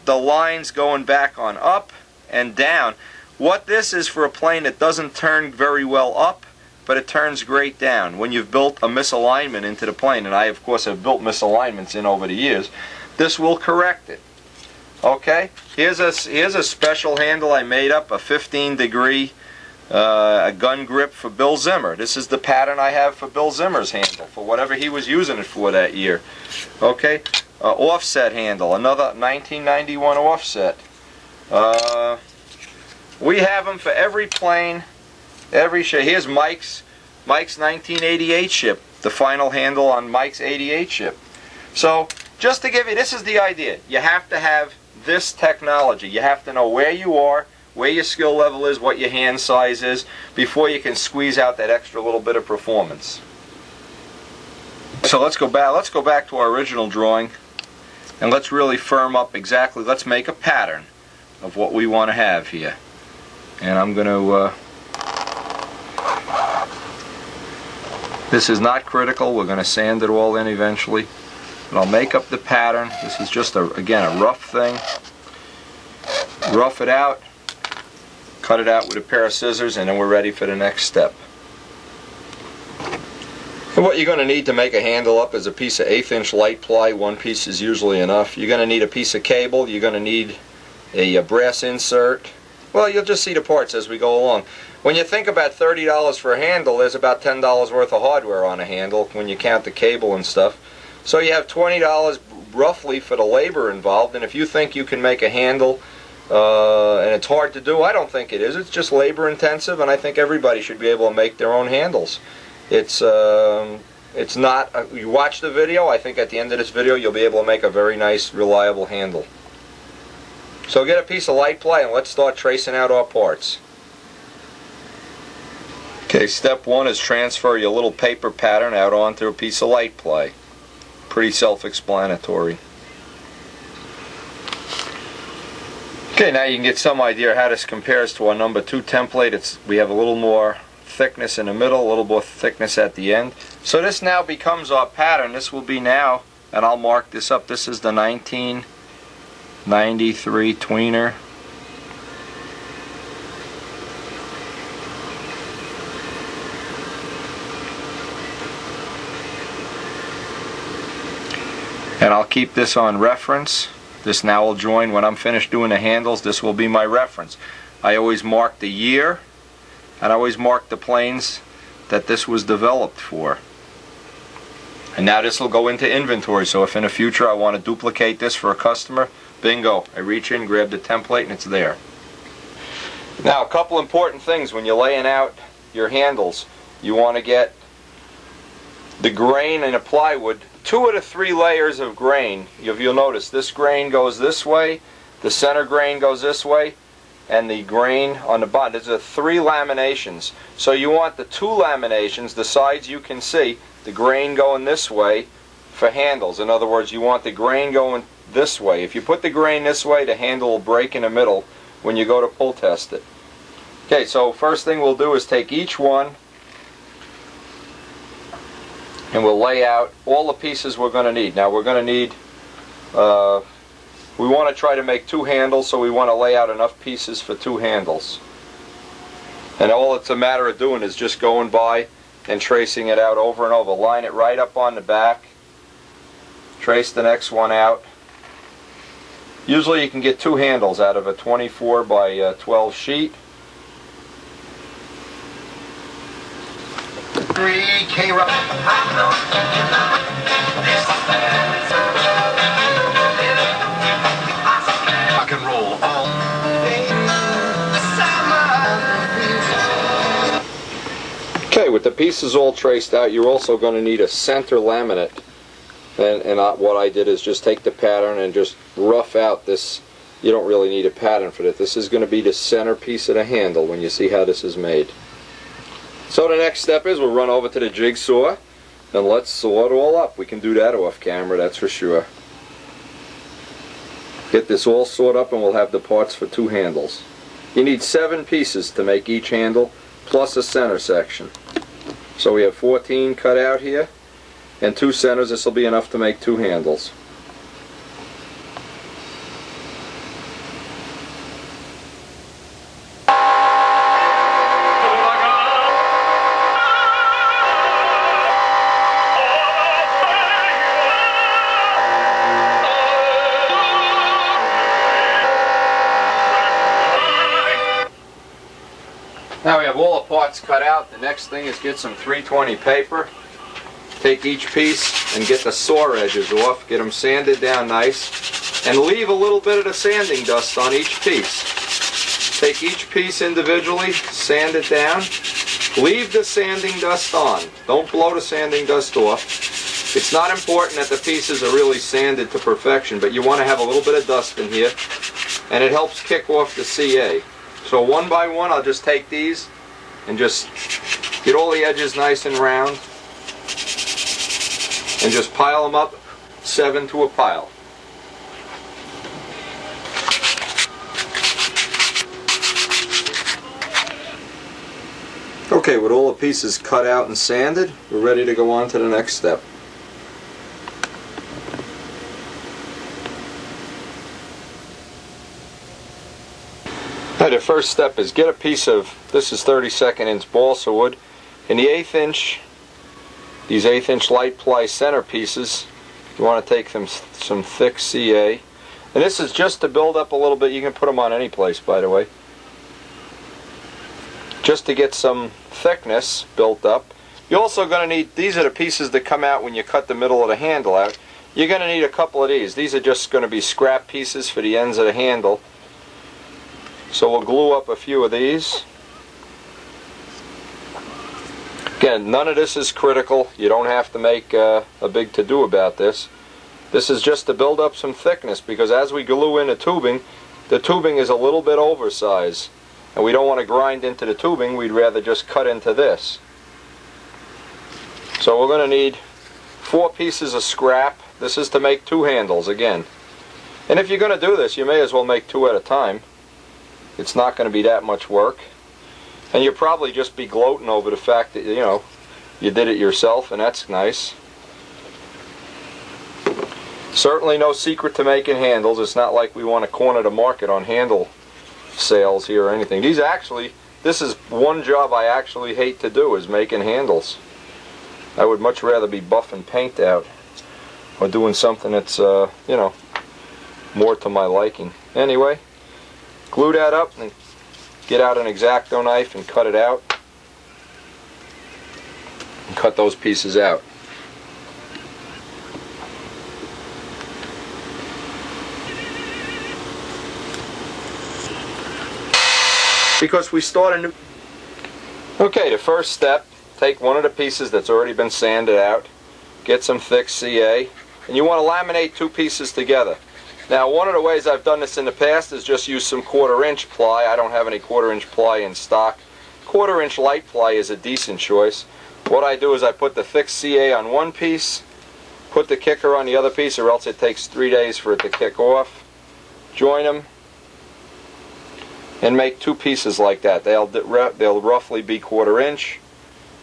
the lines going back on up and down. What this is for a plane that doesn't turn very well up, but it turns great down when you've built a misalignment into the plane, and I of course have built misalignments in over the years. This will correct it. Okay, here's a special handle I made up, a 15-degree a gun grip for Bill Zimmer. This is the pattern I have for Bill Zimmer's handle, for whatever he was using it for that year. Okay, offset handle, another 1991 offset. We have them for every plane, every ship. Here's Mike's 1988 ship, the final handle on Mike's 88 ship. So, just to give you, this is the idea. You have to have this technology. You have to know where you are, where your skill level is, what your hand size is, before you can squeeze out that extra little bit of performance. So let's go back to our original drawing, and let's really firm up exactly, let's make a pattern of what we want to have here. And I'm going to, this is not critical, we're going to sand it all in eventually. And I'll make up the pattern. This is just, again, a rough thing. Rough it out, cut it out with a pair of scissors, and then we're ready for the next step. And what you're going to need to make a handle up is a piece of 1/8" light ply. One piece is usually enough. You're going to need a piece of cable. You're going to need a brass insert. Well, you'll just see the parts as we go along. When you think about $30 for a handle, there's about $10 worth of hardware on a handle when you count the cable and stuff. So you have $20 roughly for the labor involved, and if you think you can make a handle and it's hard to do, I don't think it is. It's just labor intensive, and I think everybody should be able to make their own handles. It's not, you watch the video, I think at the end of this video you'll be able to make a very nice, reliable handle. So get a piece of light ply and let's start tracing out our parts. Okay, step one is transfer your little paper pattern out onto a piece of light ply. Pretty self-explanatory. Okay, now you can get some idea how this compares to our number 2 template. We have a little more thickness in the middle, a little more thickness at the end. So this now becomes our pattern. This will be now, and I'll mark this up, this is the 1993 tweener. And I'll keep this on reference. This now will join when I'm finished doing the handles. This will be my reference. I always mark the year, and I always mark the planes that this was developed for. And now this will go into inventory, so if in the future I want to duplicate this for a customer, bingo, I reach in, grab the template, and it's there. Now, a couple important things when you're laying out your handles. You want to get the grain in a plywood, 2 of the 3 layers of grain. You'll notice this grain goes this way, the center grain goes this way, and the grain on the bottom. There's 3 laminations. So you want the 2 laminations, the sides you can see, the grain going this way for handles. In other words, you want the grain going this way. If you put the grain this way, the handle will break in the middle when you go to pull test it. Okay, so first thing we'll do is take each one and we'll lay out all the pieces we're going to need. Now we're going to need, we want to try to make 2 handles, so we want to lay out enough pieces for 2 handles. And all it's a matter of doing is just going by and tracing it out over and over. Line it right up on the back, trace the next one out. Usually you can get 2 handles out of a 24 by 12 sheet. 3K rock. Rock and roll all summer. Okay, with the pieces all traced out, you're also going to need a center laminate. And what I did is just take the pattern and just rough out this. You don't really need a pattern for this. This is going to be the center piece of the handle when you see how this is made. So the next step is we'll run over to the jigsaw and let's saw it all up. We can do that off camera, that's for sure. Get this all sawed up and we'll have the parts for 2 handles. You need 7 pieces to make each handle, plus a center section. So we have 14 cut out here, and 2 centers. This will be enough to make 2 handles. Now we have all the parts cut out. The next thing is get some 320 paper. Take each piece and get the saw edges off. Get them sanded down nice. And leave a little bit of the sanding dust on each piece. Take each piece individually, sand it down. Leave the sanding dust on. Don't blow the sanding dust off. It's not important that the pieces are really sanded to perfection, but you want to have a little bit of dust in here. And it helps kick off the CA. So one by one, I'll just take these and just get all the edges nice and round and just pile them up 7 to a pile. Okay, with all the pieces cut out and sanded, we're ready to go on to the next step. The first step is get a piece of, this is 32nd inch balsa wood, and the 1/8 inch, these 1/8 inch light ply center pieces, you want to take them some thick CA, and this is just to build up a little bit. You can put them on any place, by the way, just to get some thickness built up. You're also going to need, these are the pieces that come out when you cut the middle of the handle out. You're going to need a couple of these. These are just going to be scrap pieces for the ends of the handle. So we'll glue up a few of these. Again, none of this is critical. You don't have to make a big to-do about this. This is just to build up some thickness, because as we glue in the tubing is a little bit oversized. And we don't want to grind into the tubing. We'd rather just cut into this. So we're going to need 4 pieces of scrap. This is to make 2 handles again. And if you're going to do this, you may as well make 2 at a time. It's not going to be that much work. And you'll probably just be gloating over the fact that, you know, you did it yourself, and that's nice. Certainly no secret to making handles. It's not like we want to corner the market on handle sales here or anything. This is one job I actually hate to do, is making handles. I would much rather be buffing paint out or doing something that's, you know, more to my liking. Anyway, glue that up and get out an X-Acto knife and cut it out. And cut those pieces out. Because we start a new... Okay, the first step, take one of the pieces that's already been sanded out, get some thick CA, and you want to laminate 2 pieces together. Now, one of the ways I've done this in the past is just use some 1/4 inch ply. I don't have any 1/4 inch ply in stock. 1/4 inch light ply is a decent choice. What I do is I put the thick CA on one piece, put the kicker on the other piece, or else it takes 3 days for it to kick off. Join them and make 2 pieces like that. They'll roughly be 1/4 inch.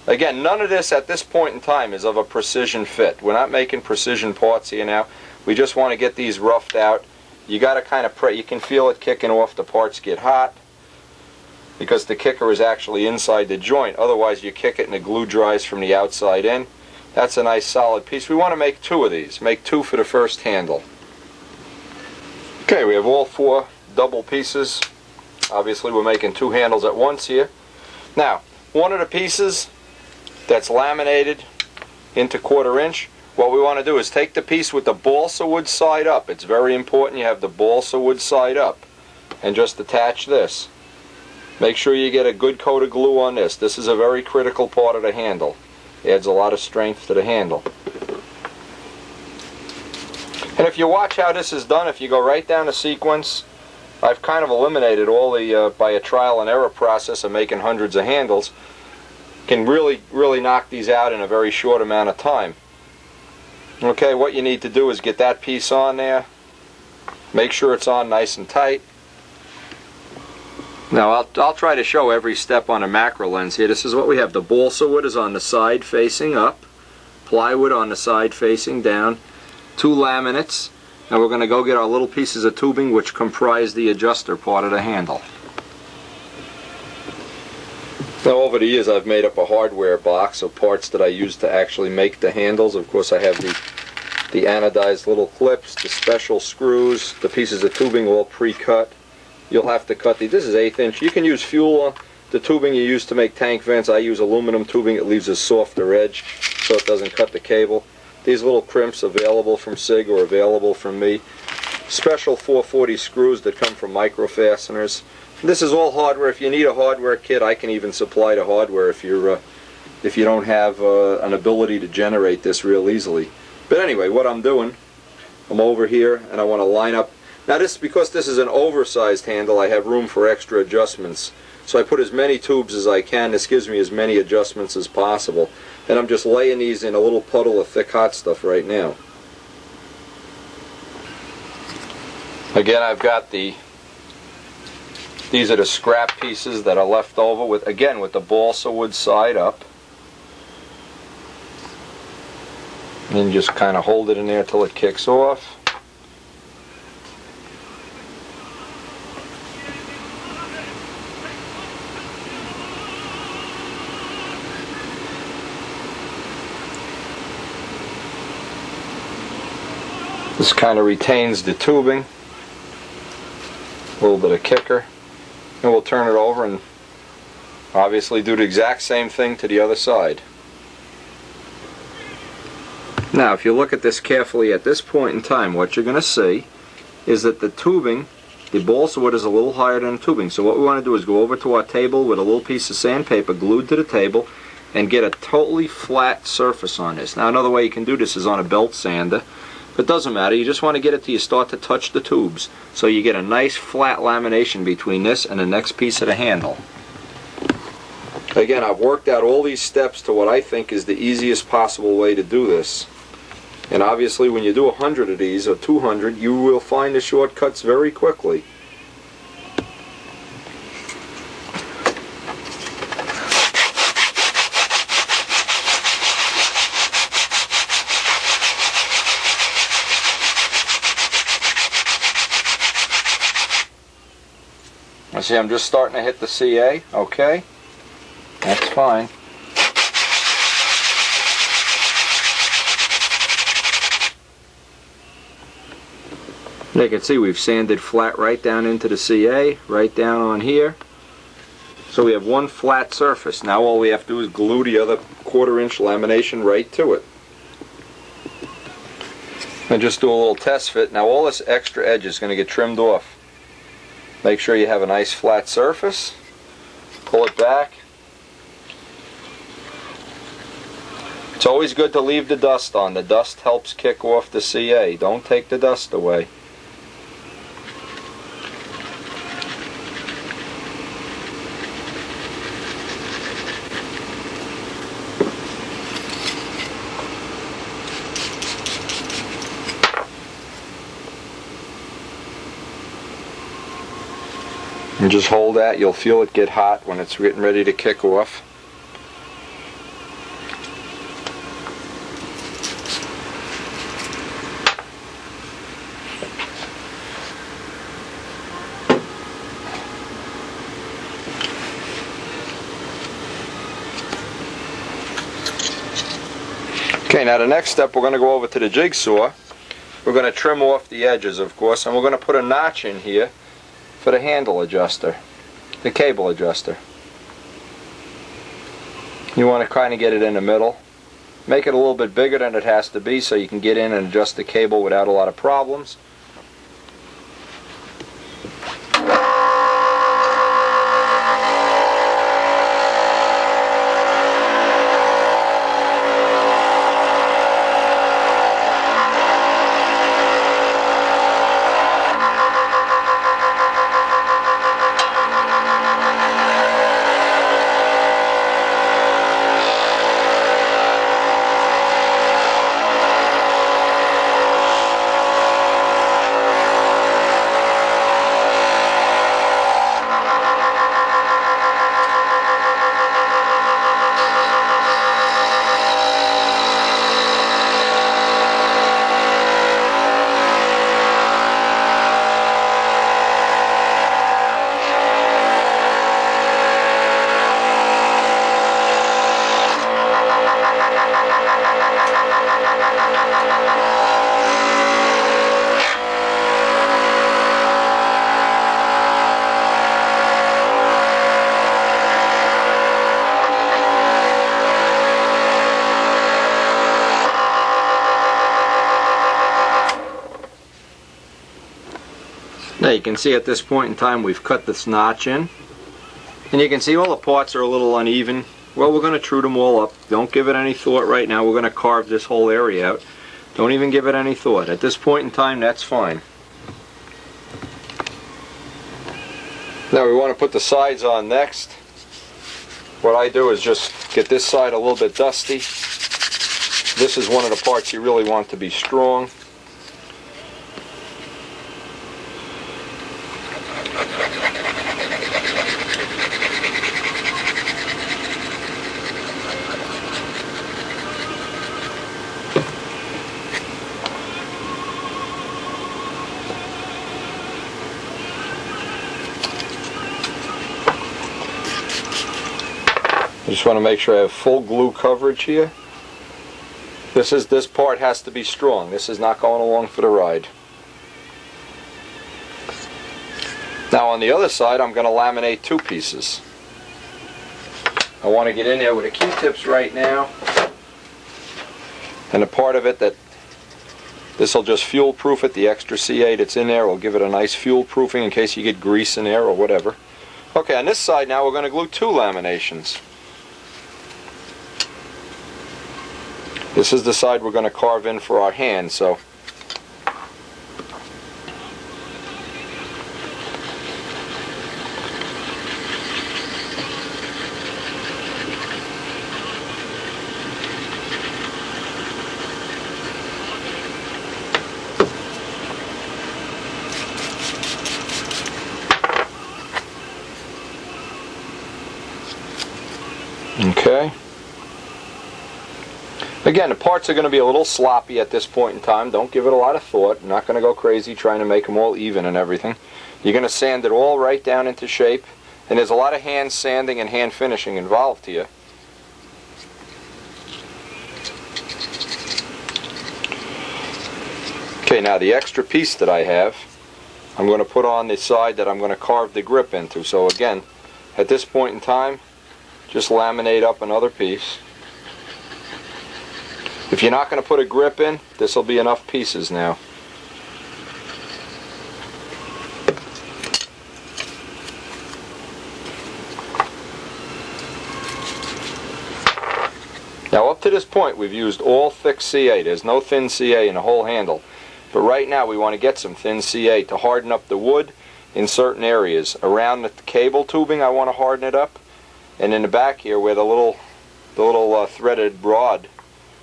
Again, none of this at this point in time is of a precision fit. We're not making precision parts here now. We just want to get these roughed out. You got to kind of pray. You can feel it kicking off. The parts get hot because the kicker is actually inside the joint. Otherwise, you kick it and the glue dries from the outside in. That's a nice solid piece. We want to make 2 of these. Make 2 for the first handle. Okay, we have all 4 double pieces. Obviously, we're making 2 handles at once here. Now, one of the pieces that's laminated into 1/4 inch, what we want to do is take the piece with the balsa wood side up. It's very important you have the balsa wood side up. And just attach this. Make sure you get a good coat of glue on this. This is a very critical part of the handle. It adds a lot of strength to the handle. And if you watch how this is done, if you go right down the sequence, I've kind of eliminated all the, by a trial and error process of making hundreds of handles. Can really knock these out in a very short amount of time. Okay, what you need to do is get that piece on there, Make sure it's on nice and tight. Now I'll try to show every step on a macro lens here. This is what we have. The balsa wood is on the side facing up, plywood on the side facing down, 2 laminates, and we're going to go get our little pieces of tubing which comprise the adjuster part of the handle. Now over the years I've made up a hardware box of parts that I use to actually make the handles. Of course I have the anodized little clips, the special screws, the pieces of tubing all pre-cut. You'll have to cut these. This is 1/8 inch. You can use fuel on the tubing you use to make tank vents. I use aluminum tubing. It leaves a softer edge so it doesn't cut the cable. These little crimps available from SIG or available from me. Special 440 screws that come from micro fasteners. This is all hardware. If you need a hardware kit, I can even supply the hardware if you don't have an ability to generate this real easily. But anyway, what I'm doing, I'm over here and I want to line up. Now because this is an oversized handle, I have room for extra adjustments. So I put as many tubes as I can. This gives me as many adjustments as possible. And I'm just laying these in a little puddle of thick hot stuff right now. Again, I've got these are the scrap pieces that are left over with the balsa wood side up. And just kind of hold it in there till it kicks off. This kind of retains the tubing, a little bit of kicker, and we'll turn it over and obviously do the exact same thing to the other side. Now if you look at this carefully at this point in time, what you're going to see is that the tubing, the balsa wood is a little higher than the tubing. So what we want to do is go over to our table with a little piece of sandpaper glued to the table and get a totally flat surface on this. Now another way you can do this is on a belt sander. It doesn't matter, you just want to get it till you start to touch the tubes. So you get a nice flat lamination between this and the next piece of the handle. Again, I've worked out all these steps to what I think is the easiest possible way to do this. And obviously when you do 100 of these, or 200, you will find the shortcuts very quickly. See, I'm just starting to hit the CA. Okay, that's fine. You can see we've sanded flat right down into the CA, right down on here. So we have one flat surface. Now all we have to do is glue the other 1/4 inch lamination right to it. And just do a little test fit. Now all this extra edge is going to get trimmed off. Make sure you have a nice flat surface. Pull it back. It's always good to leave the dust on. The dust helps kick off the CA. Don't take the dust away. And just hold that. You'll feel it get hot when it's getting ready to kick off. Okay, now the next step, we're going to go over to the jigsaw. We're going to trim off the edges, of course, and we're going to put a notch in here for the handle adjuster, the cable adjuster. You want to kind of get it in the middle. Make it a little bit bigger than it has to be so you can get in and adjust the cable without a lot of problems. Now you can see at this point in time we've cut this notch in. And you can see all the parts are a little uneven. Well, we're going to true them all up. Don't give it any thought right now. We're going to carve this whole area out. Don't even give it any thought. At this point in time, that's fine. Now we want to put the sides on next. What I do is just get this side a little bit dusty. This is one of the parts you really want to be strong. I just want to make sure I have full glue coverage here. This part has to be strong. This is not going along for the ride. Now on the other side I'm going to laminate two pieces. I want to get in there with the Q-tips right now. And the part of it that this will just fuel proof it, the extra CA that's in there will give it a nice fuel proofing in case you get grease in there or whatever. Okay, on this side now we're going to glue two laminations. This is the side we're going to carve in for our hand, so okay. Again, the parts are going to be a little sloppy at this point in time. Don't give it a lot of thought. I'm not going to go crazy trying to make them all even and everything. You're going to sand it all right down into shape. And there's a lot of hand sanding and hand finishing involved here. Okay, now the extra piece that I have, I'm going to put on the side that I'm going to carve the grip into. So again, at this point in time, just laminate up another piece. If you're not going to put a grip in, this will be enough pieces now. Now up to this point we've used all thick CA. There's no thin CA in the whole handle. But right now we want to get some thin CA to harden up the wood in certain areas. Around the cable tubing I want to harden it up. And in the back here where the little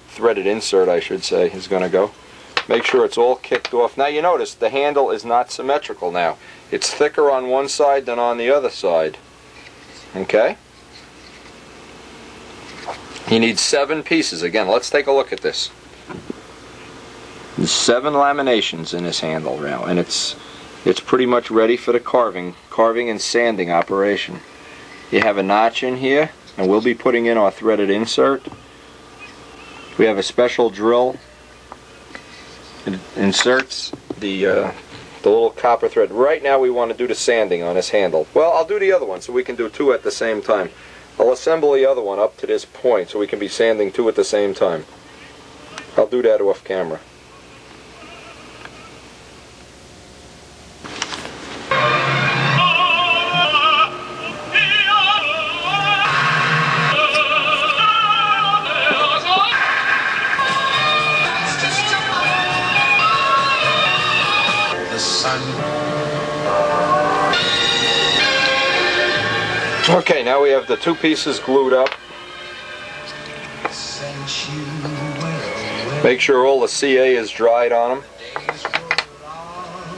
threaded insert, I should say, is going to go. Make sure it's all kicked off. Now you notice the handle is not symmetrical now. It's thicker on one side than on the other side. Okay? You need 7 pieces. Again, let's take a look at this. There's 7 laminations in this handle now, and it's pretty much ready for the carving and sanding operation. You have a notch in here, and we'll be putting in our threaded insert. We have a special drill. It inserts the little copper thread. Right now we want to do the sanding on this handle. Well, I'll do the other one so we can do 2 at the same time. I'll assemble the other one up to this point so we can be sanding 2 at the same time. I'll do that off camera. Okay, now we have the 2 pieces glued up. Make sure all the CA is dried on them.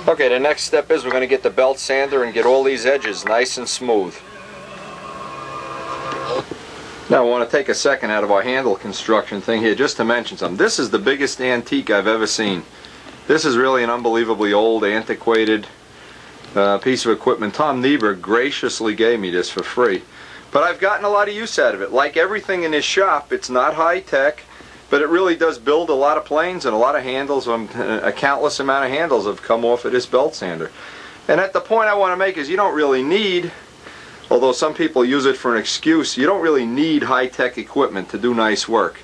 Okay, the next step is we're going to get the belt sander and get all these edges nice and smooth. Now I want to take a second out of our handle construction thing here just to mention something. This is the biggest antique I've ever seen. This is really an unbelievably old, antiquated piece of equipment. Tom Niebuhr graciously gave me this for free. But I've gotten a lot of use out of it. Like everything in his shop, it's not high-tech, but it really does build a lot of planes and a lot of handles. A countless amount of handles have come off of this belt sander. And at the point I want to make is you don't really need, although some people use it for an excuse, you don't really need high-tech equipment to do nice work.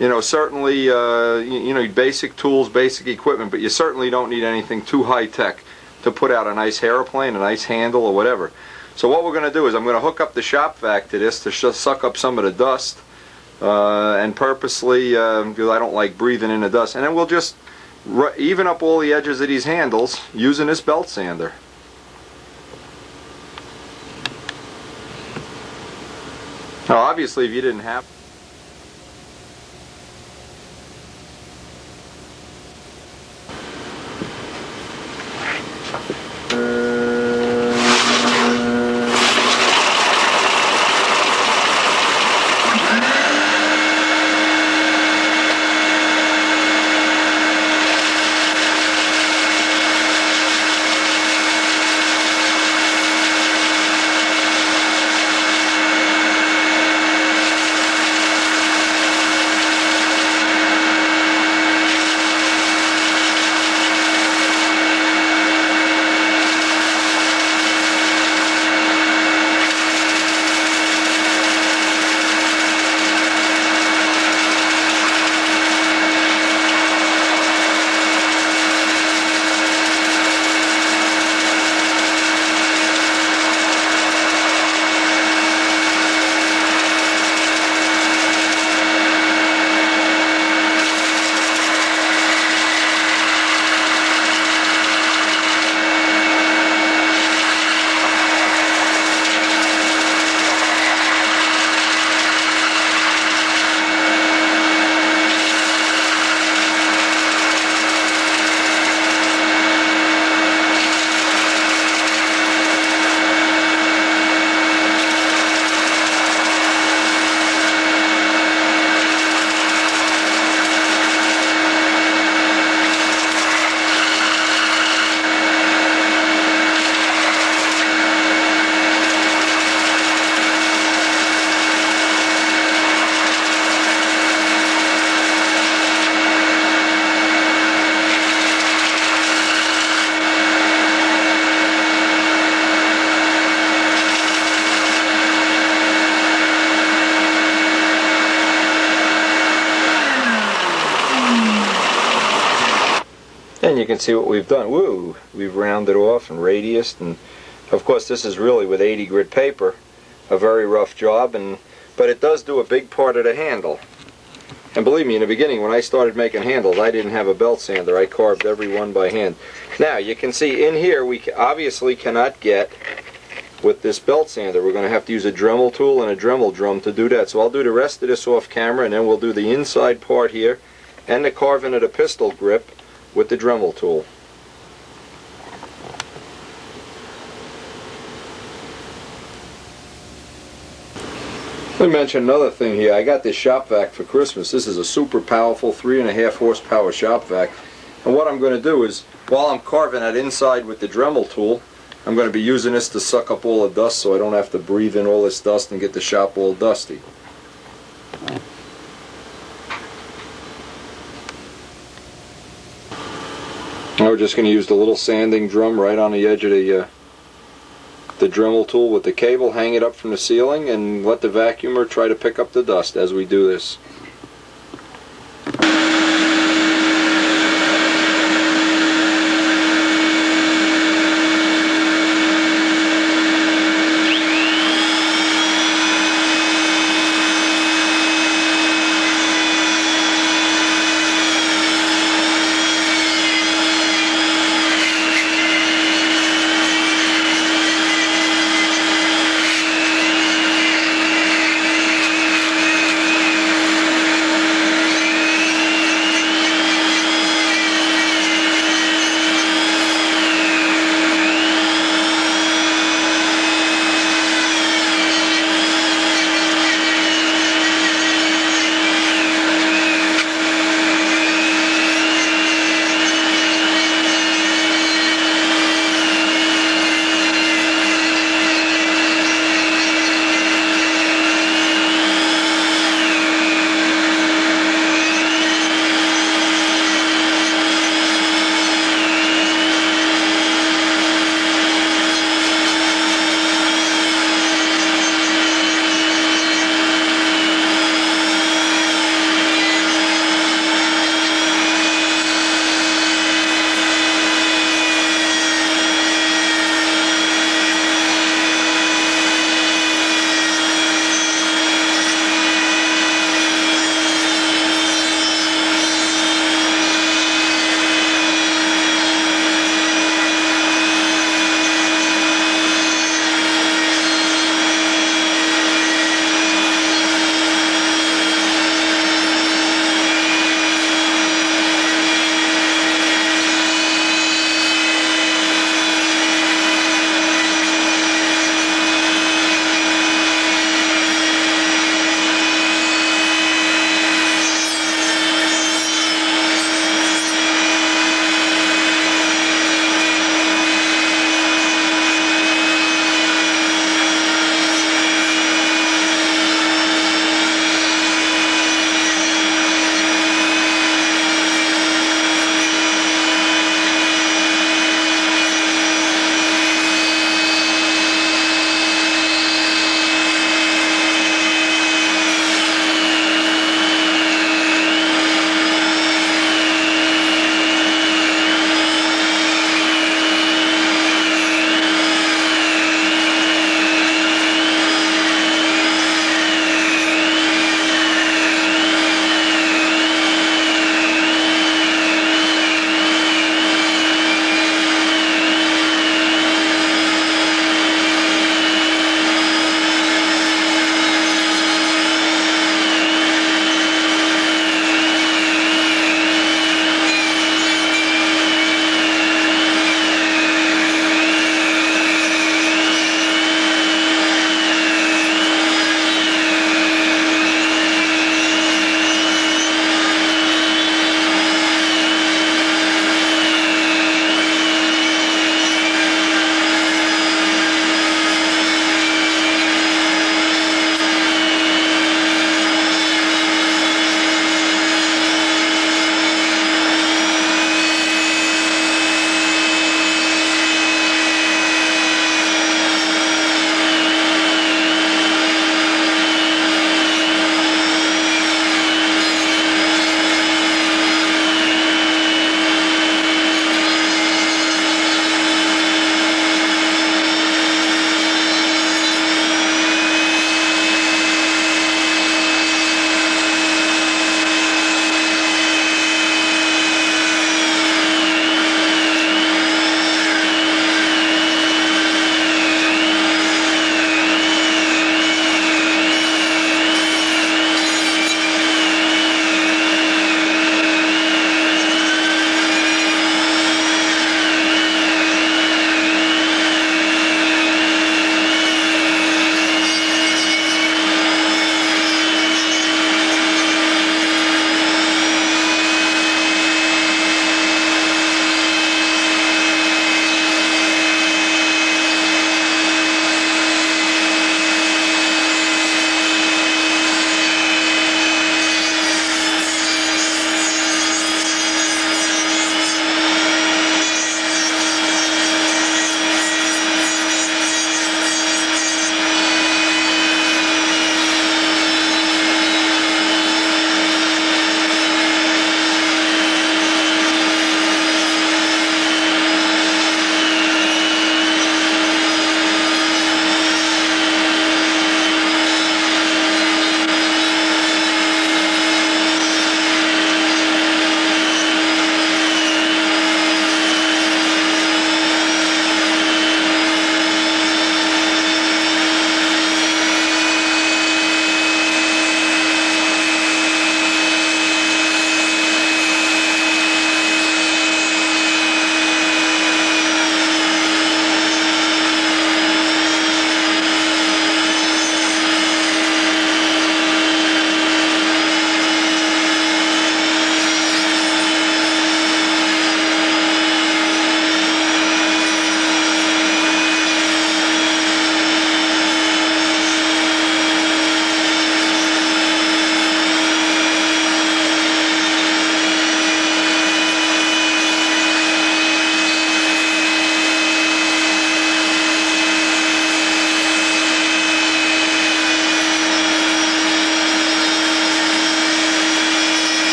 You know, certainly, you know, basic tools, basic equipment, but you certainly don't need anything too high-tech. to put out a nice airplane, a nice handle, or whatever. So what we're going to do is I'm going to hook up the shop vac to this to suck up some of the dust, and purposely, because I don't like breathing in the dust. And then we'll just even up all the edges of these handles using this belt sander. Now obviously if you didn't have and you can see what we've done. Woo! We've rounded off and radiused, and of course this is really with 80 grit paper, a very rough job, but it does do a big part of the handle. And believe me, in the beginning when I started making handles, I didn't have a belt sander. I carved every one by hand. Now you can see in here we obviously cannot get with this belt sander. We're going to have to use a Dremel tool and a Dremel drum to do that. So I'll do the rest of this off camera, and then we'll do the inside part here and the carving of the pistol grip with the Dremel tool. Let me mention another thing here. I got this shop vac for Christmas. This is a super powerful 3.5 horsepower shop vac. And what I'm going to do is, while I'm carving that inside with the Dremel tool, I'm going to be using this to suck up all the dust so I don't have to breathe in all this dust and get the shop all dusty. Now we're just going to use the little sanding drum right on the edge of the Dremel tool with the cable, hang it up from the ceiling, and let the vacuumer try to pick up the dust as we do this.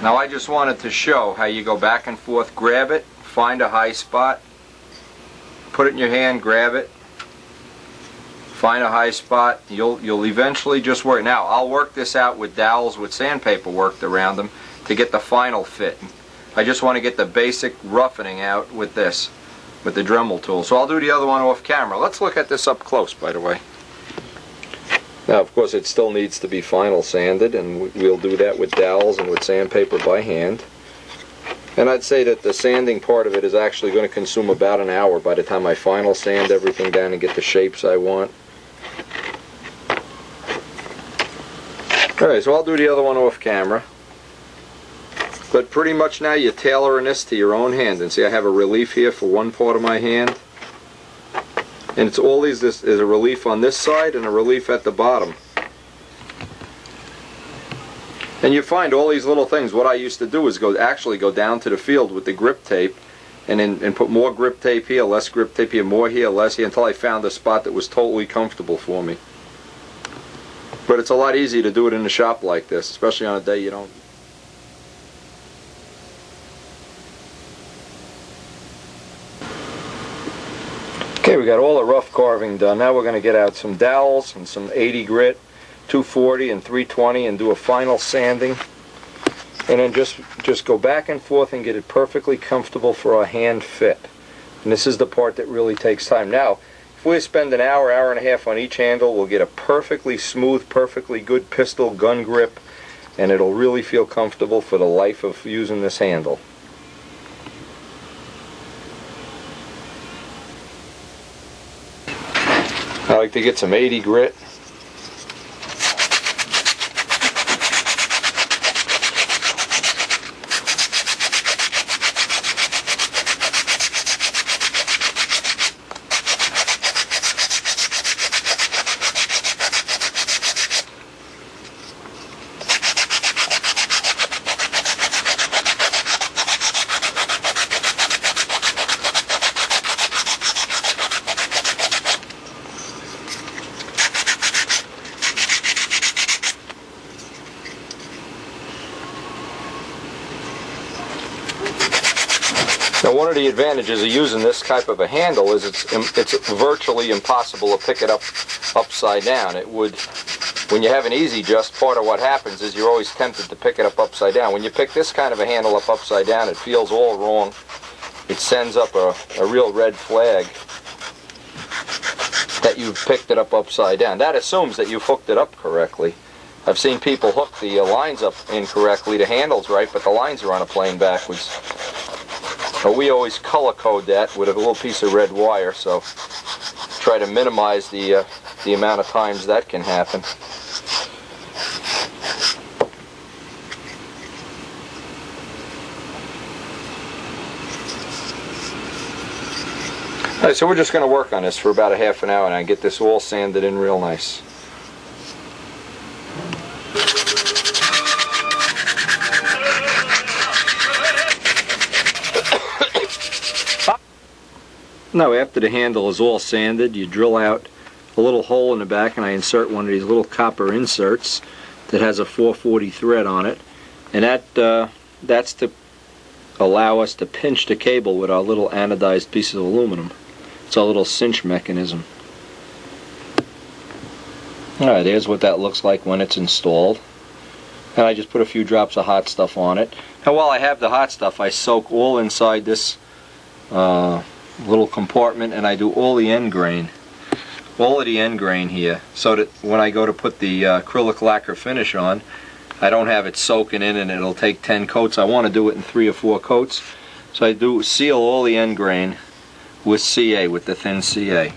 Now I just wanted to show how you go back and forth, grab it, find a high spot, put it in your hand, grab it, find a high spot. You'll eventually just work. Now I'll work this out with dowels with sandpaper worked around them to get the final fit. I just want to get the basic roughening out with this, with the Dremel tool. So I'll do the other one off camera. Let's look at this up close, by the way. Now, of course, it still needs to be final sanded, and we'll do that with dowels and with sandpaper by hand. And I'd say that the sanding part of it is actually going to consume about an hour by the time I final sand everything down and get the shapes I want. Alright, so I'll do the other one off camera. But pretty much now you're tailoring this to your own hand. And see, I have a relief here for one part of my hand. And it's always this is a relief on this side and a relief at the bottom. And you find all these little things. What I used to do is actually go down to the field with the grip tape and put more grip tape here, less grip tape here, more here, less here, until I found a spot that was totally comfortable for me. But it's a lot easier to do it in the shop like this, especially on a day you don't. Okay, we got all the rough carving done. Now we're going to get out some dowels and some 80 grit, 240 and 320, and do a final sanding. And then just go back and forth and get it perfectly comfortable for a hand fit. And this is the part that really takes time. Now, if we spend an hour, hour and a half on each handle, we'll get a perfectly smooth, perfectly good pistol gun grip, and it'll really feel comfortable for the life of using this handle. I like to get some 80 grit. Now, one of the advantages of using this type of a handle is it's virtually impossible to pick it up upside down. It would, when you have an easy just, part of what happens is you're always tempted to pick it up upside down. When you pick this kind of a handle up upside down, it feels all wrong. It sends up a real red flag that you've picked it up upside down. That assumes that you've hooked it up correctly. I've seen people hook the lines up incorrectly. The handle's right, but the lines are on a plane backwards. But we always color code that with a little piece of red wire, so try to minimize the amount of times that can happen. Alright, so we're just going to work on this for about a half an hour and I get this all sanded in real nice. Now, after the handle is all sanded, you drill out a little hole in the back, and I insert one of these little copper inserts that has a 440 thread on it, and that's to allow us to pinch the cable with our little anodized piece of aluminum. It's a little cinch mechanism. Alright, there's what that looks like when it's installed. And I just put a few drops of hot stuff on it. Now, while I have the hot stuff, I soak all inside this little compartment, and I do all the end grain. All of the end grain here, so that when I go to put the acrylic lacquer finish on, I don't have it soaking in and it'll take 10 coats. I want to do it in 3 or 4 coats. So I do seal all the end grain with CA, with the thin CA.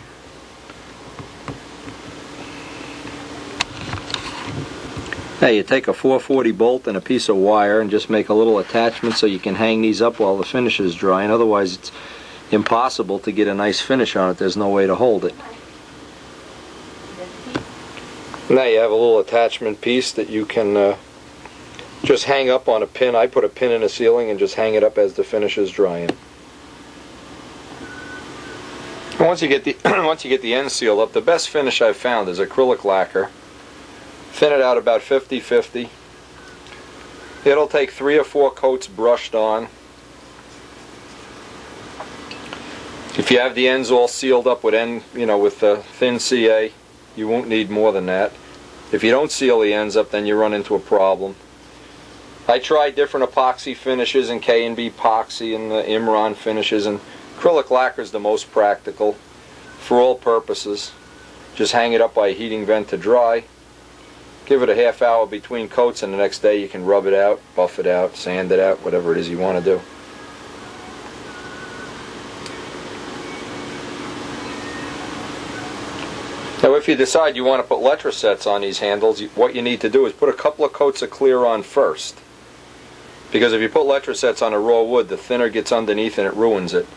Now you take a 440 bolt and a piece of wire and just make a little attachment so you can hang these up while the finish is drying. Otherwise it's impossible to get a nice finish on it. There's no way to hold it. Now you have a little attachment piece that you can just hang up on a pin. I put a pin in the ceiling and just hang it up as the finish is drying. And once you get the end sealed up, the best finish I've found is acrylic lacquer. Thin it out about 50-50. It'll take 3 or 4 coats brushed on. If you have the ends all sealed up with with the thin CA, you won't need more than that. If you don't seal the ends up, then you run into a problem. I tried different epoxy finishes and K&B epoxy and the Imron finishes, and acrylic lacquer is the most practical for all purposes. Just hang it up by a heating vent to dry. Give it a half hour between coats, and the next day you can rub it out, buff it out, sand it out, whatever it is you want to do. Now if you decide you want to put letrosets on these handles, what you need to do is put a couple of coats of clear on first. Because if you put letrosets on a raw wood, the thinner gets underneath and it ruins it.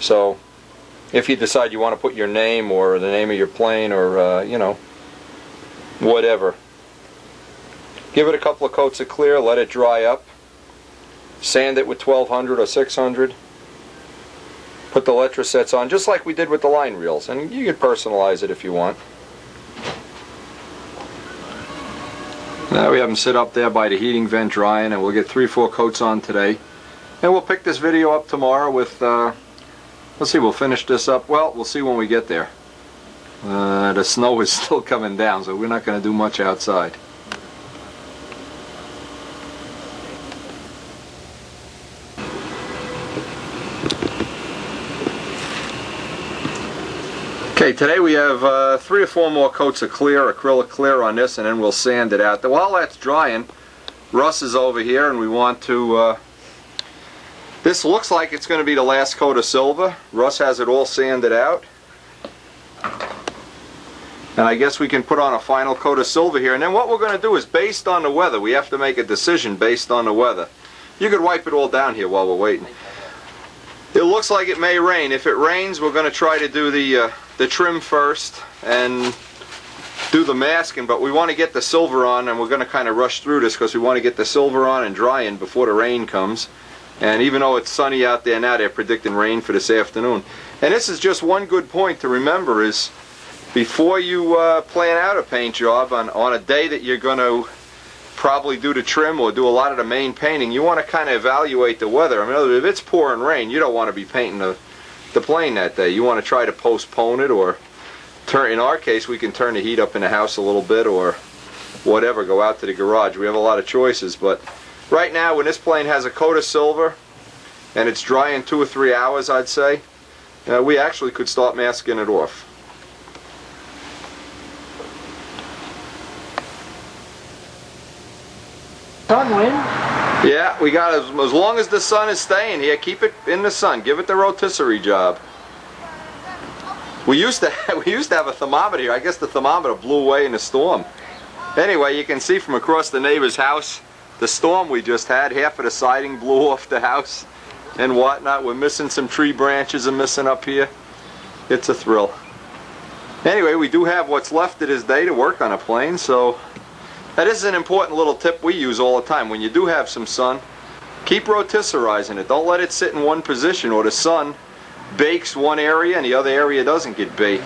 So if you decide you want to put your name or the name of your plane or, whatever, give it a couple of coats of clear, let it dry up, sand it with 1200 or 600, put the letrosets on just like we did with the line reels, and you can personalize it if you want. Now we have them sit up there by the heating vent drying, and we'll get 3 or 4 coats on today, and we'll pick this video up tomorrow with let's see, we'll finish this up. Well, we'll see when we get there. The snow is still coming down, so we're not going to do much outside. Okay, today we have 3 or 4 more coats of clear, acrylic clear on this, and then we'll sand it out. While that's drying, Russ is over here, and we want to, this looks like it's going to be the last coat of silver. Russ has it all sanded out. And I guess we can put on a final coat of silver here. And then what we're going to do is, based on the weather, we have to make a decision based on the weather. You could wipe it all down here while we're waiting. It looks like it may rain. If it rains, we're going to try to do the trim first and do the masking, but we want to get the silver on, and we're going to kind of rush through this because we want to get the silver on and drying before the rain comes. And even though it's sunny out there now, they're predicting rain for this afternoon. And this is just one good point to remember is, before you plan out a paint job on a day that you're going to probably do the trim or do a lot of the main painting, you want to kind of evaluate the weather. I mean, if it's pouring rain, you don't want to be painting the plane that day. You want to try to postpone it, or in our case, we can turn the heat up in the house a little bit or whatever, go out to the garage. We have a lot of choices, but right now when this plane has a coat of silver and it's dry in 2 or 3 hours, I'd say, we actually could start masking it off. Sun wind? Yeah, we got as long as the sun is staying here, keep it in the sun. Give it the rotisserie job. We used to have a thermometer here. I guess the thermometer blew away in the storm. Anyway, you can see from across the neighbor's house the storm we just had. Half of the siding blew off the house and whatnot. We're missing some tree branches and missing up here. It's a thrill. Anyway, we do have what's left of this day to work on a plane, so that is an important little tip we use all the time. When you do have some sun, keep rotisserizing it. Don't let it sit in one position, or the sun bakes one area and the other area doesn't get baked.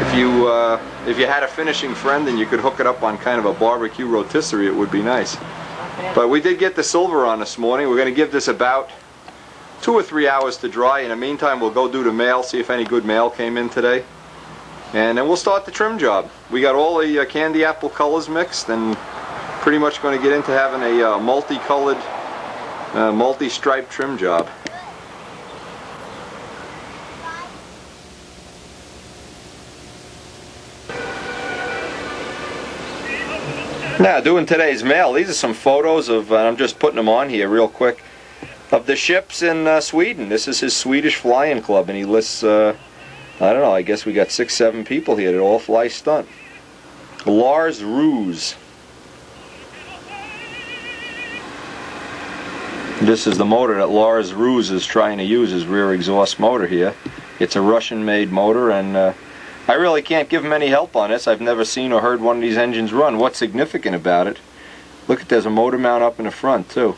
If you had a finishing friend and you could hook it up on kind of a barbecue rotisserie, it would be nice. But we did get the silver on this morning. We're going to give this about 2 or 3 hours to dry. In the meantime, we'll go do the mail, see if any good mail came in today. And then we'll start the trim job. We got all the candy apple colors mixed, and pretty much going to get into having a multicolored, multi-striped trim job. Now, doing today's mail, these are some photos of, I'm just putting them on here real quick, of the ships in Sweden. This is his Swedish flying club, and he lists, I don't know, I guess we got 6, 7 people here that all fly stunt. Lars Roos. This is the motor that Lars Roos is trying to use, his rear exhaust motor here. It's a Russian-made motor, and I really can't give him any help on this. I've never seen or heard one of these engines run. What's significant about it, look at, there's a motor mount up in the front too.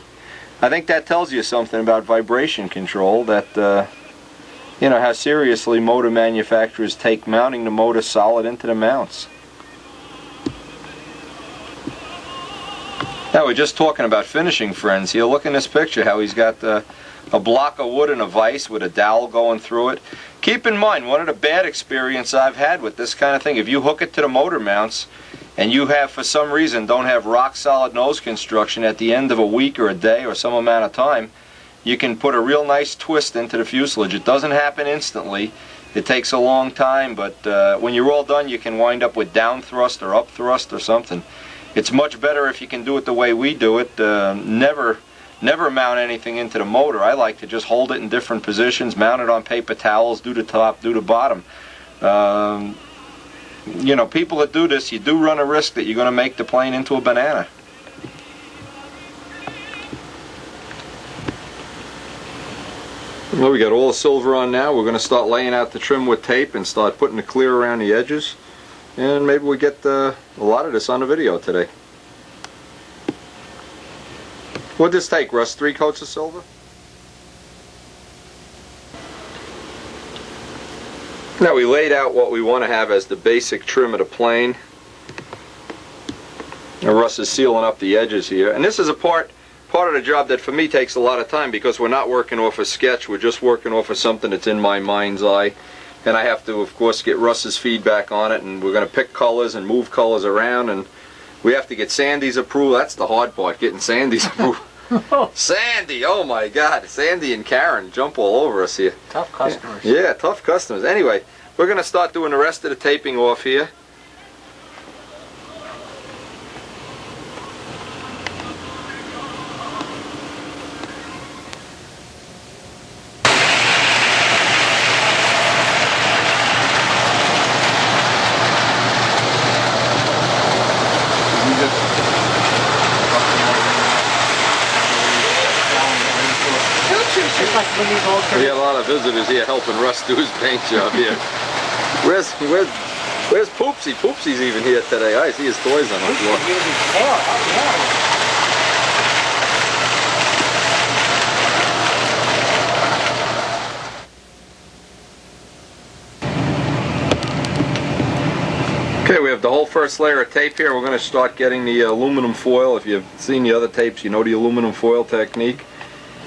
I think that tells you something about vibration control, that you know, how seriously motor manufacturers take mounting the motor solid into the mounts. Now we're just talking about finishing, friends. Here, look in this picture how he's got a block of wood and a vise with a dowel going through it. Keep in mind, one of the bad experiences I've had with this kind of thing, if you hook it to the motor mounts and you have, for some reason, don't have rock solid nose construction at the end of a week or a day or some amount of time, you can put a real nice twist into the fuselage. It doesn't happen instantly. It takes a long time, but when you're all done, you can wind up with down thrust or up thrust or something. It's much better if you can do it the way we do it. Never mount anything into the motor. I like to just hold it in different positions, mount it on paper towels, do the top, do the bottom. You know, people that do this, you do run a risk that you're going to make the plane into a banana. Well, we got all the silver on now. We're going to start laying out the trim with tape and start putting the clear around the edges. And maybe we get a lot of this on the video today. What'd this take, Russ? 3 coats of silver? Now we laid out what we want to have as the basic trim of the plane. And Russ is sealing up the edges here. And this is a part of the job that for me takes a lot of time because we're not working off a sketch. We're just working off of something that's in my mind's eye. And I have to, of course, get Russ's feedback on it. And we're going to pick colors and move colors around. And we have to get Sandy's approval. That's the hard part, getting Sandy's approval. Sandy, oh my God, Sandy and Karen jump all over us here. Tough customers. Yeah, tough customers. Anyway, we're going to start doing the rest of the taping off here. We got a lot of visitors here helping Russ do his paint job here. Where's Poopsie? Poopsie's even here today. I see his toys on the floor. Okay, we have the whole first layer of tape here. We're going to start getting the aluminum foil. If you've seen the other tapes, you know the aluminum foil technique.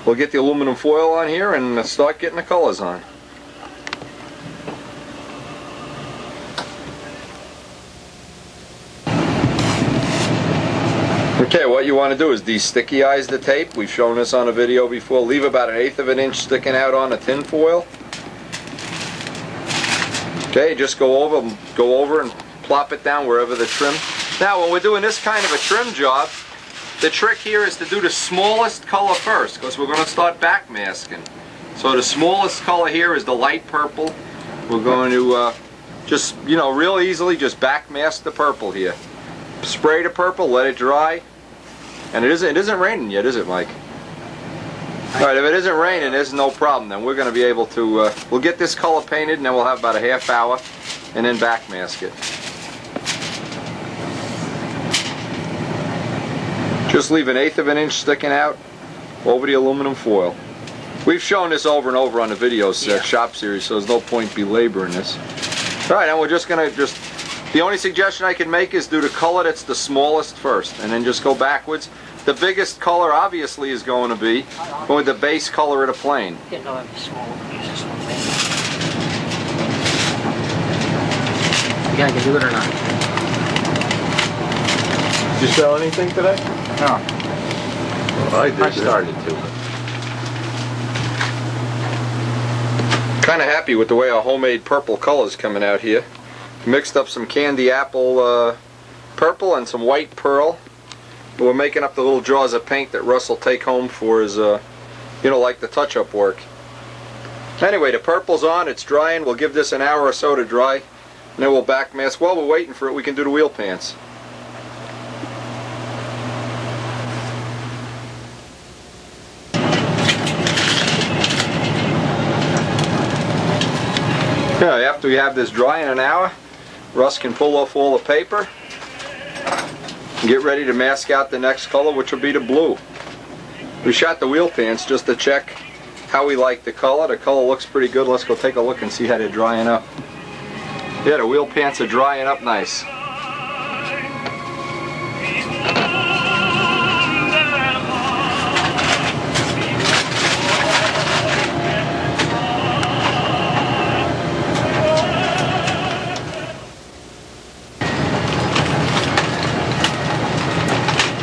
We'll get the aluminum foil on here and start getting the colors on. Okay, what you want to do is de-stickize the tape. We've shown this on a video before. Leave about 1/8 of an inch sticking out on the tin foil. Okay, just go over and plop it down wherever the trim. Now, when we're doing this kind of a trim job, the trick here is to do the smallest color first, because we're going to start backmasking. So the smallest color here is the light purple. We're going to just, you know, real easily just backmask the purple here. Spray the purple, let it dry. And it isn't raining yet, is it, Mike? Alright, if it isn't raining, there's no problem. Then we're going to be able to, we'll get this color painted, and then we'll have about a ½ hour, and then backmask it. Just leave 1/8 of an inch sticking out over the aluminum foil. We've shown this over and over on the video shop series, so there's no point belaboring this. Alright, and we're just going to the only suggestion I can make is do the color that's the smallest first, and then just go backwards. The biggest color obviously is going to be with the base color of the plane. You know, I'm small. You gotta do it or not? Did you sell anything today? No. Well, I started to. Kind of happy with the way our homemade purple color's coming out here. Mixed up some candy apple purple and some white pearl. We're making up the little jars of paint that Russ will take home for his, you know, like the touch-up work. Anyway, the purple's on, it's drying. We'll give this an hour or so to dry, and then we'll backmask. While we're waiting for it, we can do the wheel pants. Okay, after we have this dry in an hour, Russ can pull off all the paper and get ready to mask out the next color, which will be the blue. We shot the wheel pants just to check how we like the color. The color looks pretty good. Let's go take a look and see how they're drying up. Yeah, the wheel pants are drying up nice.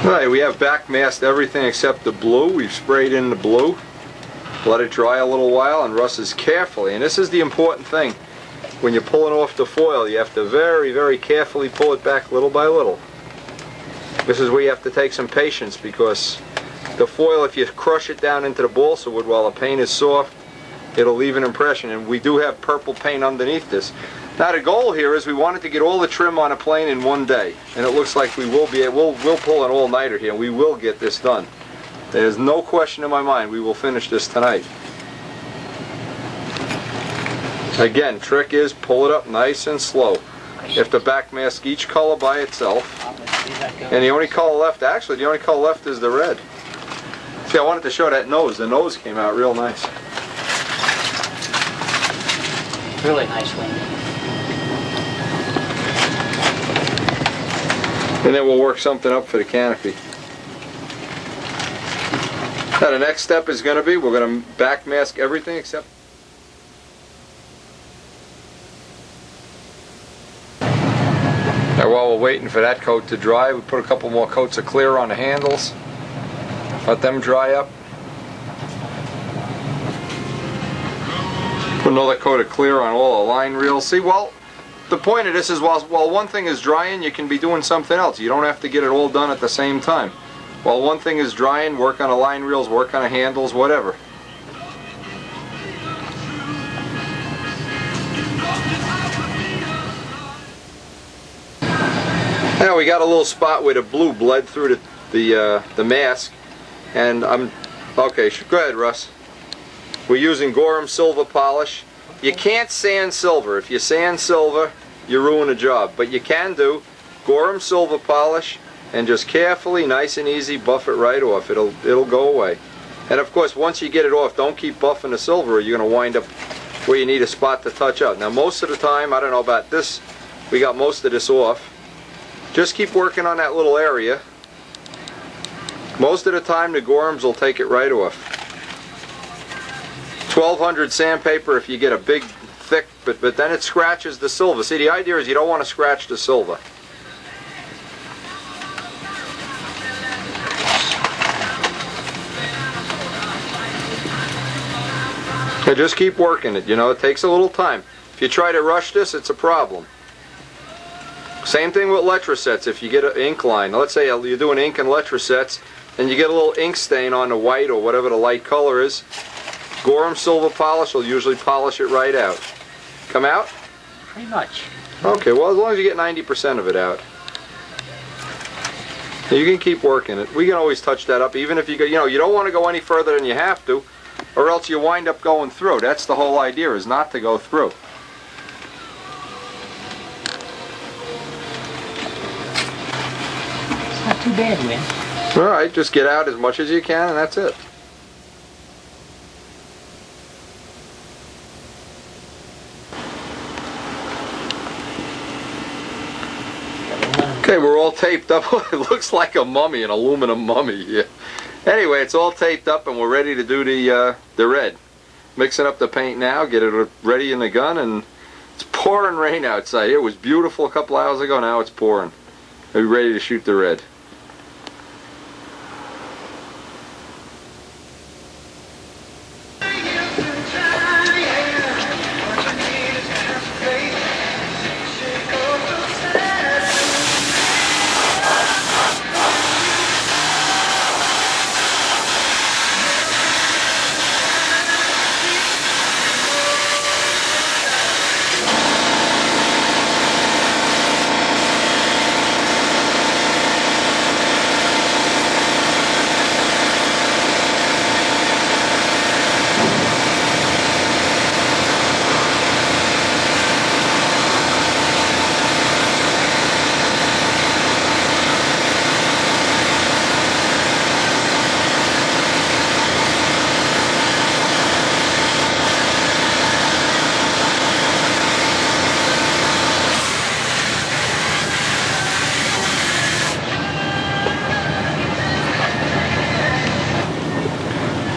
Alright, we have backmasked everything except the blue. We've sprayed in the blue. Let it dry a little while, and Russ is carefully, and this is the important thing, when you're pulling off the foil, you have to very, very carefully pull it back little by little. This is where you have to take some patience, because the foil, if you crush it down into the balsa wood while the paint is soft, it'll leave an impression, and we do have purple paint underneath this. Now the goal here is we wanted to get all the trim on a plane in one day, and it looks like we will be able, we'll pull an all-nighter here, and we will get this done. There's no question in my mind we will finish this tonight. Again, trick is pull it up nice and slow. You have to backmask each color by itself. And the only color left, actually the only color left is the red. See, I wanted to show that nose. The nose came out real nice. Really nice one. And then we'll work something up for the canopy. Now the next step is going to be, we're going to backmask everything except... Now while we're waiting for that coat to dry, we put a couple more coats of clear on the handles. Let them dry up. Put another coat of clear on all the line reels. See, well, the point of this is while one thing is drying, you can be doing something else. You don't have to get it all done at the same time. While one thing is drying, work on the line reels, work on the handles, whatever. Now we got a little spot where the blue bled through the mask, and okay. Go ahead, Russ. We're using Gorham silver polish. You can't sand silver. If you sand silver, you ruin a job. But you can do Gorham silver polish, and just carefully, nice and easy, buff it right off. It'll go away. And of course, once you get it off, don't keep buffing the silver, or you're going to wind up where you need a spot to touch up. Now, most of the time, I don't know about this, we got most of this off. Just keep working on that little area. Most of the time, the Gorhams will take it right off. 1200 sandpaper if you get a big, thick, but then it scratches the silver. See, the idea is you don't want to scratch the silver. So just keep working it, you know, it takes a little time. If you try to rush this, it's a problem. Same thing with letrosets. If you get an ink line, let's say you're doing ink and letrosets, and you get a little ink stain on the white or whatever the light color is, Gorham silver polish will usually polish it right out. Come out? Pretty much. Okay, well, as long as you get 90% of it out. You can keep working it. We can always touch that up, even if you go, you know, you don't want to go any further than you have to, or else you wind up going through. That's the whole idea, is not to go through. It's not too bad, Win. Alright, just get out as much as you can, and that's it. Okay, we're all taped up. It looks like a mummy, an aluminum mummy. Yeah. Anyway, it's all taped up, and we're ready to do the red. Mixing up the paint now, get it ready in the gun, and it's pouring rain outside. It was beautiful a couple hours ago, now it's pouring. We're ready to shoot the red.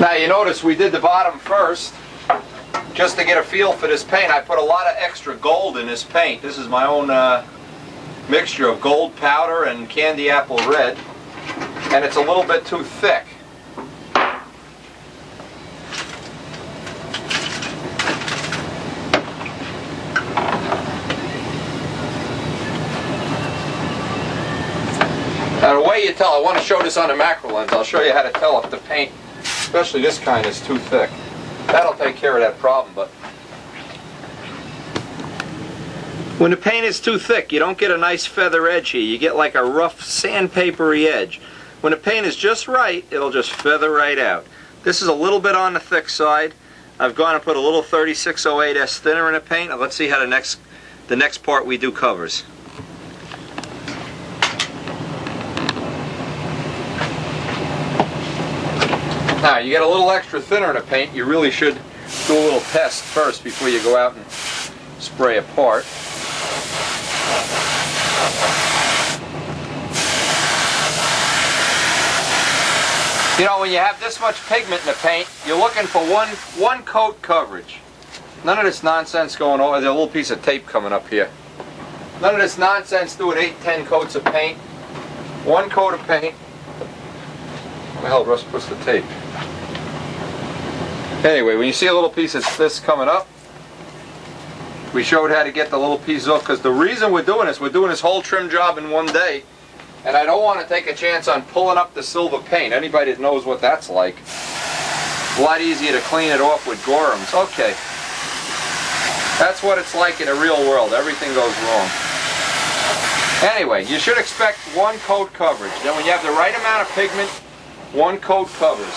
Now you notice we did the bottom first, just to get a feel for this paint. I put a lot of extra gold in this paint. This is my own mixture of gold powder and candy apple red. and it's a little bit too thick. Now the way you tell, I want to show this on the macro lens. I'll show you how to tell if the paint, especially this kind, is too thick. That'll take care of that problem, but when the paint is too thick, you don't get a nice feather edge here. You get like a rough sandpapery edge. When the paint is just right, it'll just feather right out. This is a little bit on the thick side. I've gone and put a little 3608S thinner in the paint. Now let's see how the next part we do covers. Now, you get a little extra thinner in the paint. You really should do a little test first before you go out and spray a part. You know, when you have this much pigment in the paint, you're looking for one coat coverage. None of this nonsense going on. There's a little piece of tape coming up here. None of this nonsense doing 8-10 coats of paint. One coat of paint. Where the hell Russ puts the tape? Anyway, when you see a little piece of this coming up, we showed how to get the little piece off, because the reason we're doing this whole trim job in one day, and I don't want to take a chance on pulling up the silver paint. Anybody that knows what that's like, a lot easier to clean it off with Gorhams. Okay, that's what it's like in the real world. Everything goes wrong. Anyway, you should expect one coat coverage. Then when you have the right amount of pigment, one coat covers.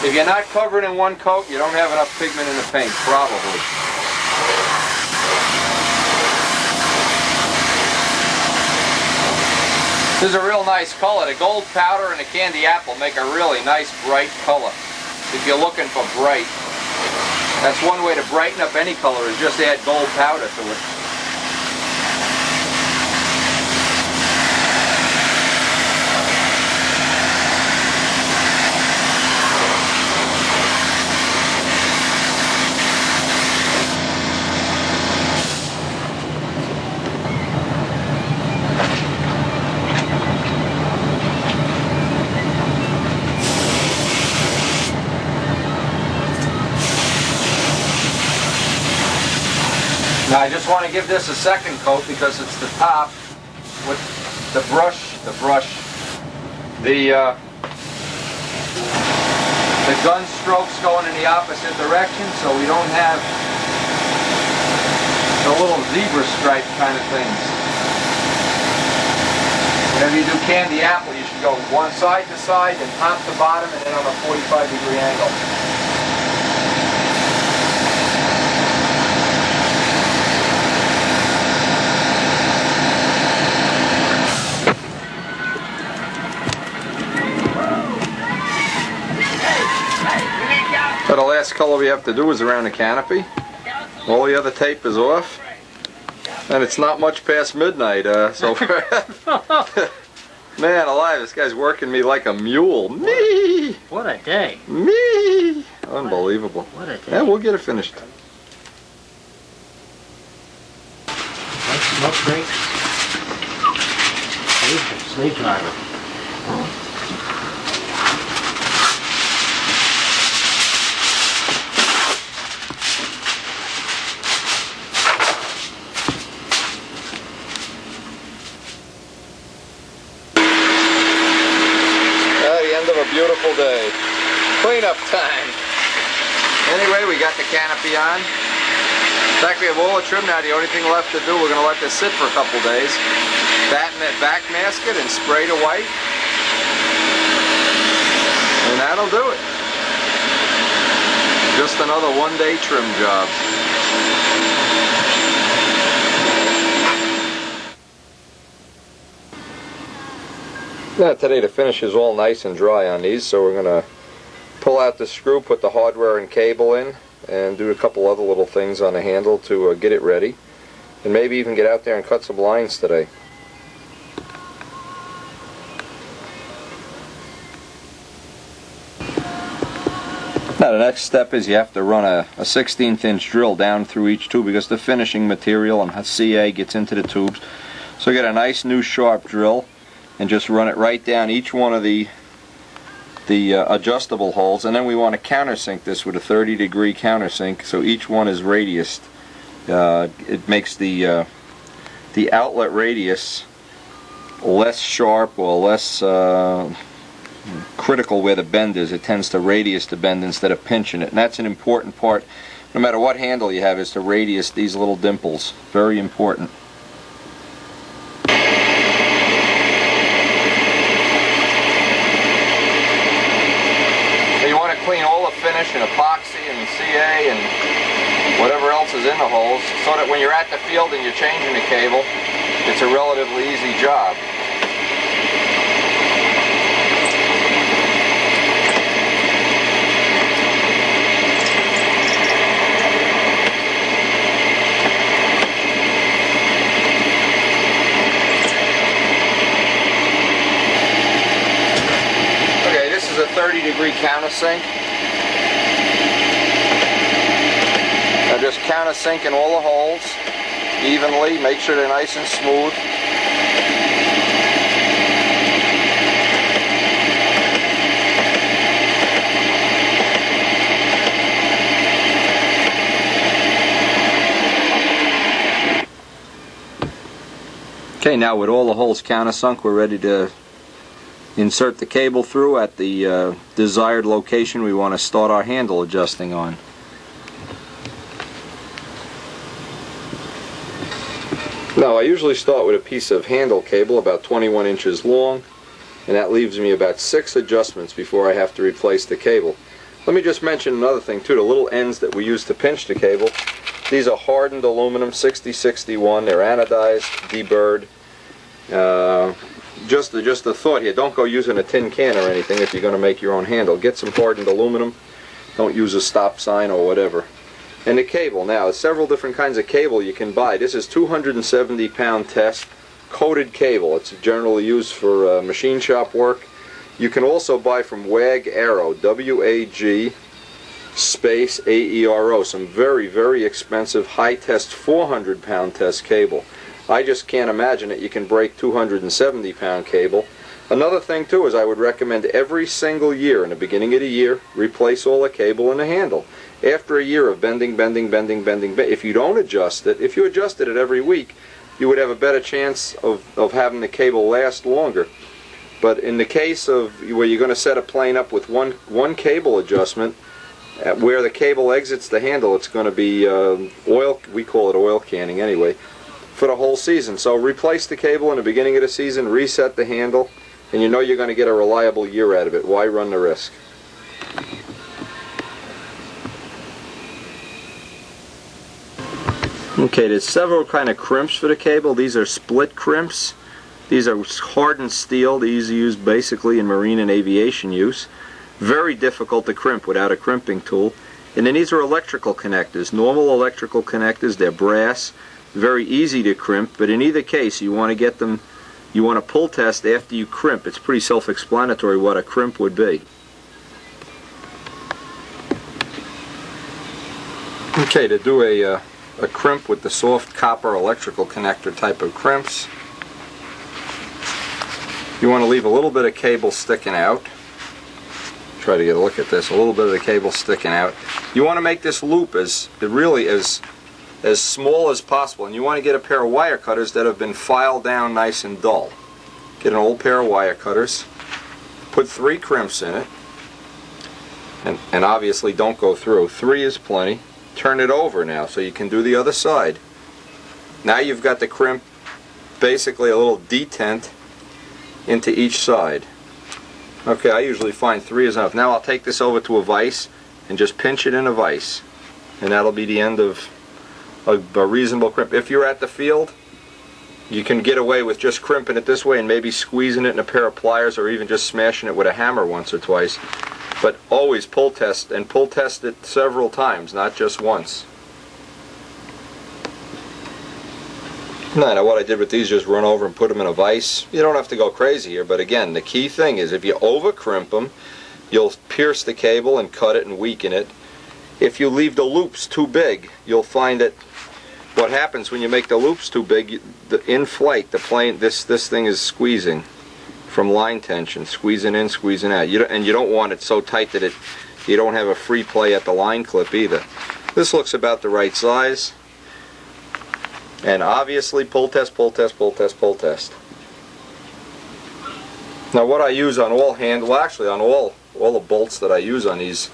If you're not covered in one coat, you don't have enough pigment in the paint, probably. This is a real nice color. The gold powder and the candy apple make a really nice bright color. If you're looking for bright, that's one way to brighten up any color, is just add gold powder to it. Now I just want to give this a second coat because it's the top with the brush, the gun strokes going in the opposite direction, so we don't have the little zebra stripe kind of things. Whenever you do candy apple, you should go one side to side, then top to bottom, and then on a 45-degree angle. So the last color we have to do is around the canopy. All the other tape is off. And it's not much past midnight, so man alive, this guy's working me like a mule. Me! What a day. Me! Unbelievable. What a day. Yeah, we'll get it finished. Nice smoke break. Sleeve driver. Beautiful day. Cleanup time. Anyway, we got the canopy on. In fact, we have all the trim now. The only thing left to do, we're going to let this sit for a couple days. Back mask it and spray to white. And that'll do it. Just another one-day trim job. Now today the finish is all nice and dry on these, so we're going to pull out the screw, put the hardware and cable in, and do a couple other little things on the handle to get it ready. And maybe even get out there and cut some lines today. Now the next step is you have to run a 16th inch drill down through each tube because the finishing material and CA gets into the tubes. So you get a nice new sharp drill. and just run it right down each one of the adjustable holes, and then we want to countersink this with a 30-degree countersink so each one is radiused. It makes the outlet radius less sharp or less critical where the bend is. It tends to radius the bend instead of pinching it, and that's an important part no matter what handle you have, is to radius these little dimples. Very important. You want to clean all the finish and epoxy and CA and whatever else is in the holes so that when you're at the field and you're changing the cable, it's a relatively easy job. Okay, this is a 30-degree countersink. Now just countersink in all the holes evenly, make sure they're nice and smooth. Okay, now with all the holes countersunk, we're ready to insert the cable through at the desired location we want to start our handle adjusting on. Now, I usually start with a piece of handle cable about 21 inches long, and that leaves me about 6 adjustments before I have to replace the cable. Let me just mention another thing too, the little ends that we use to pinch the cable. These are hardened aluminum 6061, they're anodized, deburred. Just a thought here, don't go using a tin can or anything if you're going to make your own handle. Get some hardened aluminum, don't use a stop sign or whatever. And the cable, now, there's several different kinds of cable you can buy. This is 270-pound test coated cable. It's generally used for machine shop work. You can also buy from WAG Aero, W-A-G space A-E-R-O, some very, very expensive high-test 400-pound test cable. I just can't imagine that you can break 270-pound cable. Another thing, too, is I would recommend every single year, in the beginning of the year, replace all the cable in the handle. After a year of bending, if you don't adjust it, if you adjusted it every week, you would have a better chance of having the cable last longer. But in the case of where you're going to set a plane up with one cable adjustment, where the cable exits the handle, it's going to be oil, we call it oil canning anyway, for the whole season. So replace the cable in the beginning of the season, reset the handle, and you know you're going to get a reliable year out of it. Why run the risk? Okay, there's several kind of crimps for the cable. These are split crimps. These are hardened steel. These are used basically in marine and aviation use. Very difficult to crimp without a crimping tool. And then these are electrical connectors. Normal electrical connectors, they're brass. Very easy to crimp, but in either case you want to get them, you want to pull test after you crimp. It's pretty self-explanatory what a crimp would be. Okay, to do a crimp with the soft copper electrical connector type of crimps, you want to leave a little bit of cable sticking out. Try to get a look at this. A little bit of the cable sticking out. You want to make this loop as small as possible, and you want to get a pair of wire cutters that have been filed down nice and dull. Get an old pair of wire cutters, put 3 crimps in it, and obviously don't go through. 3 is plenty. Turn it over now so you can do the other side. Now you've got the crimp, basically a little detent into each side. Okay, I usually find 3 is enough. Now I'll take this over to a vise and just pinch it in a vise, and that'll be the end of a reasonable crimp. If you're at the field, you can get away with just crimping it this way and maybe squeezing it in a pair of pliers or even just smashing it with a hammer once or twice. But always pull test, and pull test it several times, not just once. Now what I did with these, just run over and put them in a vise. You don't have to go crazy here, but again, the key thing is if you over crimp them, you'll pierce the cable and cut it and weaken it. If you leave the loops too big, you'll find that what happens when you make the loops too big, in flight, the plane, this thing is squeezing. from line tension, squeezing in, squeezing out. And you don't want it so tight that you don't have a free play at the line clip either. This looks about the right size. And obviously pull test, pull test, pull test, pull test. Now what I use on all actually on all the bolts that I use on these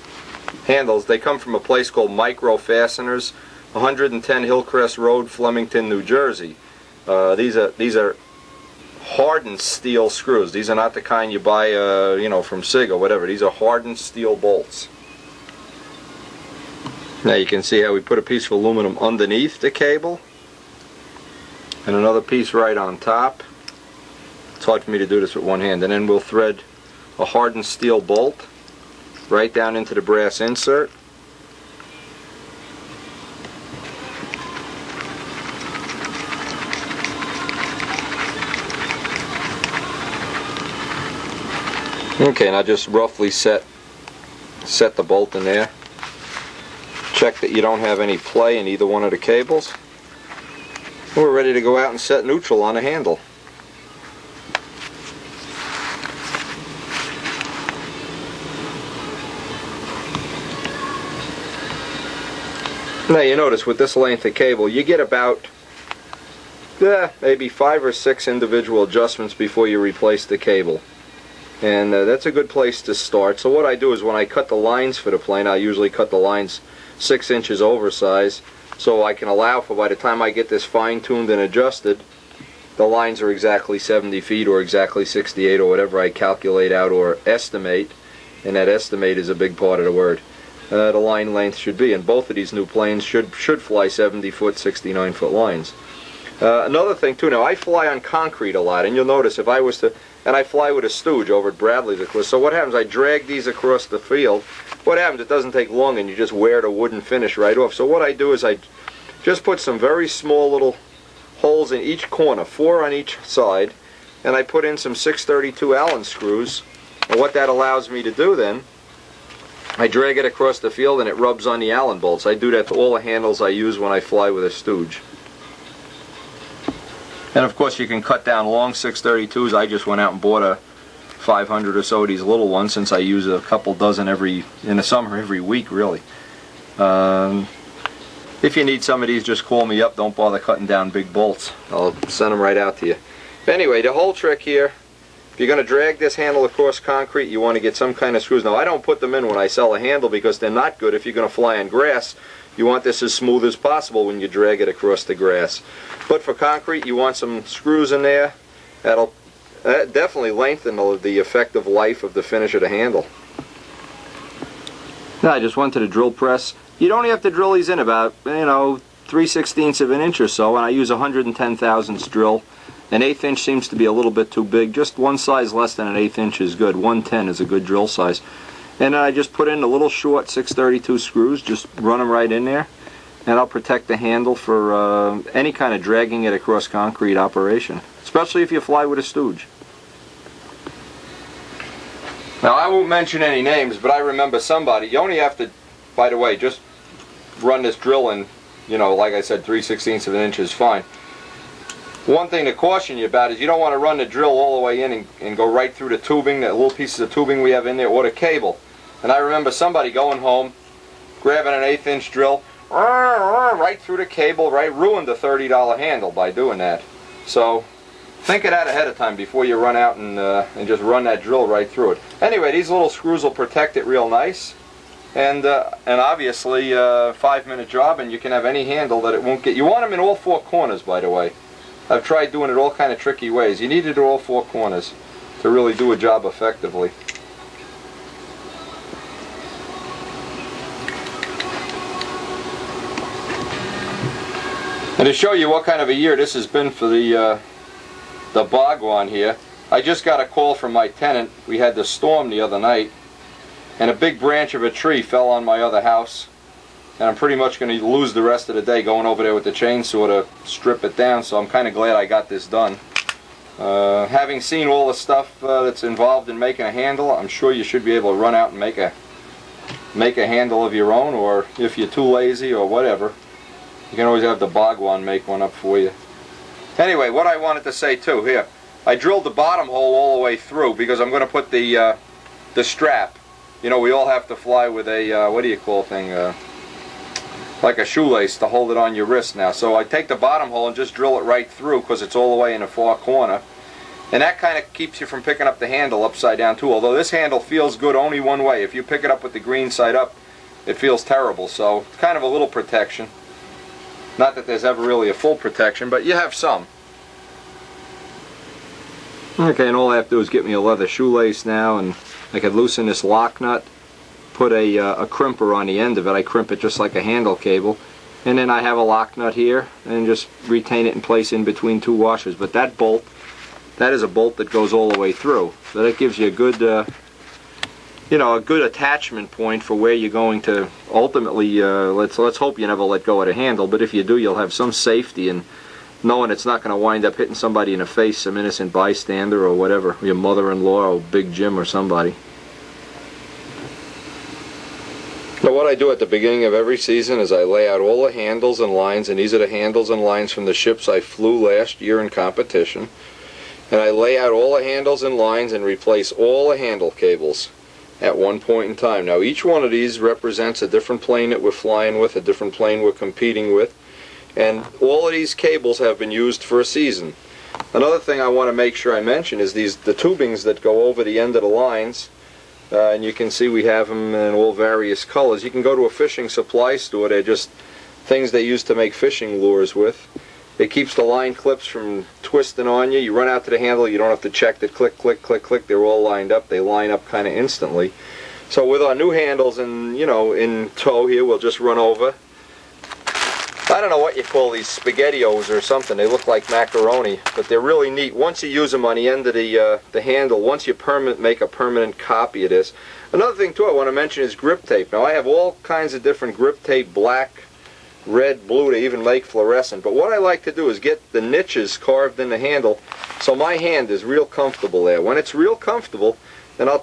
handles, they come from a place called Micro Fasteners, 110 Hillcrest Road, Flemington, New Jersey. These are hardened steel screws. These are not the kind you buy, from SIG or whatever. These are hardened steel bolts. Now you can see how we put a piece of aluminum underneath the cable and another piece right on top. It's hard for me to do this with one hand. And then we'll thread a hardened steel bolt right down into the brass insert. Okay, now just roughly set the bolt in there. Check that you don't have any play in either one of the cables. We're ready to go out and set neutral on the handle. Now you notice with this length of cable you get about maybe 5 or 6 individual adjustments before you replace the cable. And that's a good place to start. So what I do is when I cut the lines for the plane, I usually cut the lines 6 inches oversized, so I can allow for, by the time I get this fine-tuned and adjusted, the lines are exactly 70 feet or exactly 68 or whatever I calculate out or estimate, and that estimate is a big part of the word. The line length should be, and both of these new planes should fly 70-foot, 69-foot lines. Another thing too, now I fly on concrete a lot, and you'll notice if I was to, and I fly with a stooge over at Bradley's, of course, so what happens, I drag these across the field. What happens, it doesn't take long and you just wear the wooden finish right off. So what I do is I just put some very small little holes in each corner, 4 on each side, and I put in some 632 Allen screws. And what that allows me to do then, I drag it across the field and it rubs on the Allen bolts. I do that to all the handles I use when I fly with a stooge. And of course you can cut down long 632s. I just went out and bought a 500 or so of these little ones, since I use a couple dozen in the summer, every week really. If you need some of these, just call me up. Don't bother cutting down big bolts. I'll send them right out to you. But anyway, the whole trick here, if you're going to drag this handle across concrete, you want to get some kind of screws. Now I don't put them in when I sell a handle because they're not good if you're going to fly on grass. You want this as smooth as possible when you drag it across the grass. But for concrete, you want some screws in there. That'll definitely lengthen the effective life of the finish of the handle. Now I just went to the drill press. You'd only have to drill these in about, 3/16 of an inch or so, and I use a 110 thousandths drill. An 1/8 inch seems to be a little bit too big. Just one size less than an 1/8 inch is good. 110 is a good drill size. And then I just put in the little short 632 screws, just run them right in there, and I'll protect the handle for any kind of dragging it across concrete operation, especially if you fly with a stooge. Now I won't mention any names, but I remember somebody, you only have to, by the way, just run this drill in, like I said, 3/16 of an inch is fine. One thing to caution you about is you don't want to run the drill all the way in and go right through the tubing, the little pieces of tubing we have in there, or the cable. And I remember somebody going home, grabbing an 1/8 inch drill, right through the cable, ruined a $30 handle by doing that. So think of that ahead of time before you run out and just run that drill right through it. Anyway, these little screws will protect it real nice. And obviously, 5-minute job, and you can have any handle that it won't get. You want them in all 4 corners, by the way. I've tried doing it all kind of tricky ways. You need it in all 4 corners to really do a job effectively. And to show you what kind of a year this has been for the Bhagwan here, I just got a call from my tenant. We had the storm the other night, and a big branch of a tree fell on my other house, and I'm pretty much going to lose the rest of the day going over there with the chainsaw to strip it down, so I'm kind of glad I got this done. Having seen all the stuff that's involved in making a handle, I'm sure you should be able to run out and make a handle of your own, or if you're too lazy or whatever, you can always have the Bhagwan make one up for you. Anyway, what I wanted to say too here, I drilled the bottom hole all the way through because I'm going to put the strap. You know, we all have to fly with a, what do you call thing, like a shoelace to hold it on your wrist now. So I take the bottom hole and just drill it right through because it's all the way in the far corner. And that kind of keeps you from picking up the handle upside down too. Although this handle feels good only one way. If you pick it up with the green side up, it feels terrible. So it's kind of a little protection. Not that there's ever really a full protection, but you have some. Okay, and all I have to do is get me a leather shoelace now, and I could loosen this lock nut, put a crimper on the end of it. I crimp it just like a handle cable. And then I have a lock nut here, and just retain it in place in between two washers. But that bolt, that is a bolt that goes all the way through. So that gives you a good, you know, a good attachment point for where you're going to ultimately, let's hope you never let go of the handle, but if you do, you'll have some safety in knowing it's not going to wind up hitting somebody in the face, some innocent bystander or whatever, your mother-in-law or Big Jim or somebody. Now what I do at the beginning of every season is I lay out all the handles and lines, and these are the handles and lines from the ships I flew last year in competition. And I lay out all the handles and lines and replace all the handle cables at one point in time. Now each one of these represents a different plane that we're flying with, a different plane we're competing with, and all of these cables have been used for a season. Another thing I want to make sure I mention is the tubings that go over the end of the lines, and you can see we have them in all various colors. You can go to a fishing supply store, they're just things they use to make fishing lures with. It keeps the line clips from twisting on you. You run out to the handle, you don't have to check that click, click, click, click. They're all lined up. They line up kind of instantly. So with our new handles and, you know, in tow here, we'll just run over. I don't know what you call these, SpaghettiOs or something. They look like macaroni, but they're really neat. Once you use them on the end of the handle, once you make a permanent copy of this. Another thing too I want to mention is grip tape. Now I have all kinds of different grip tape, black, red, blue, they even make fluorescent. But what I like to do is get the niches carved in the handle so my hand is real comfortable there. When it's real comfortable, then I'll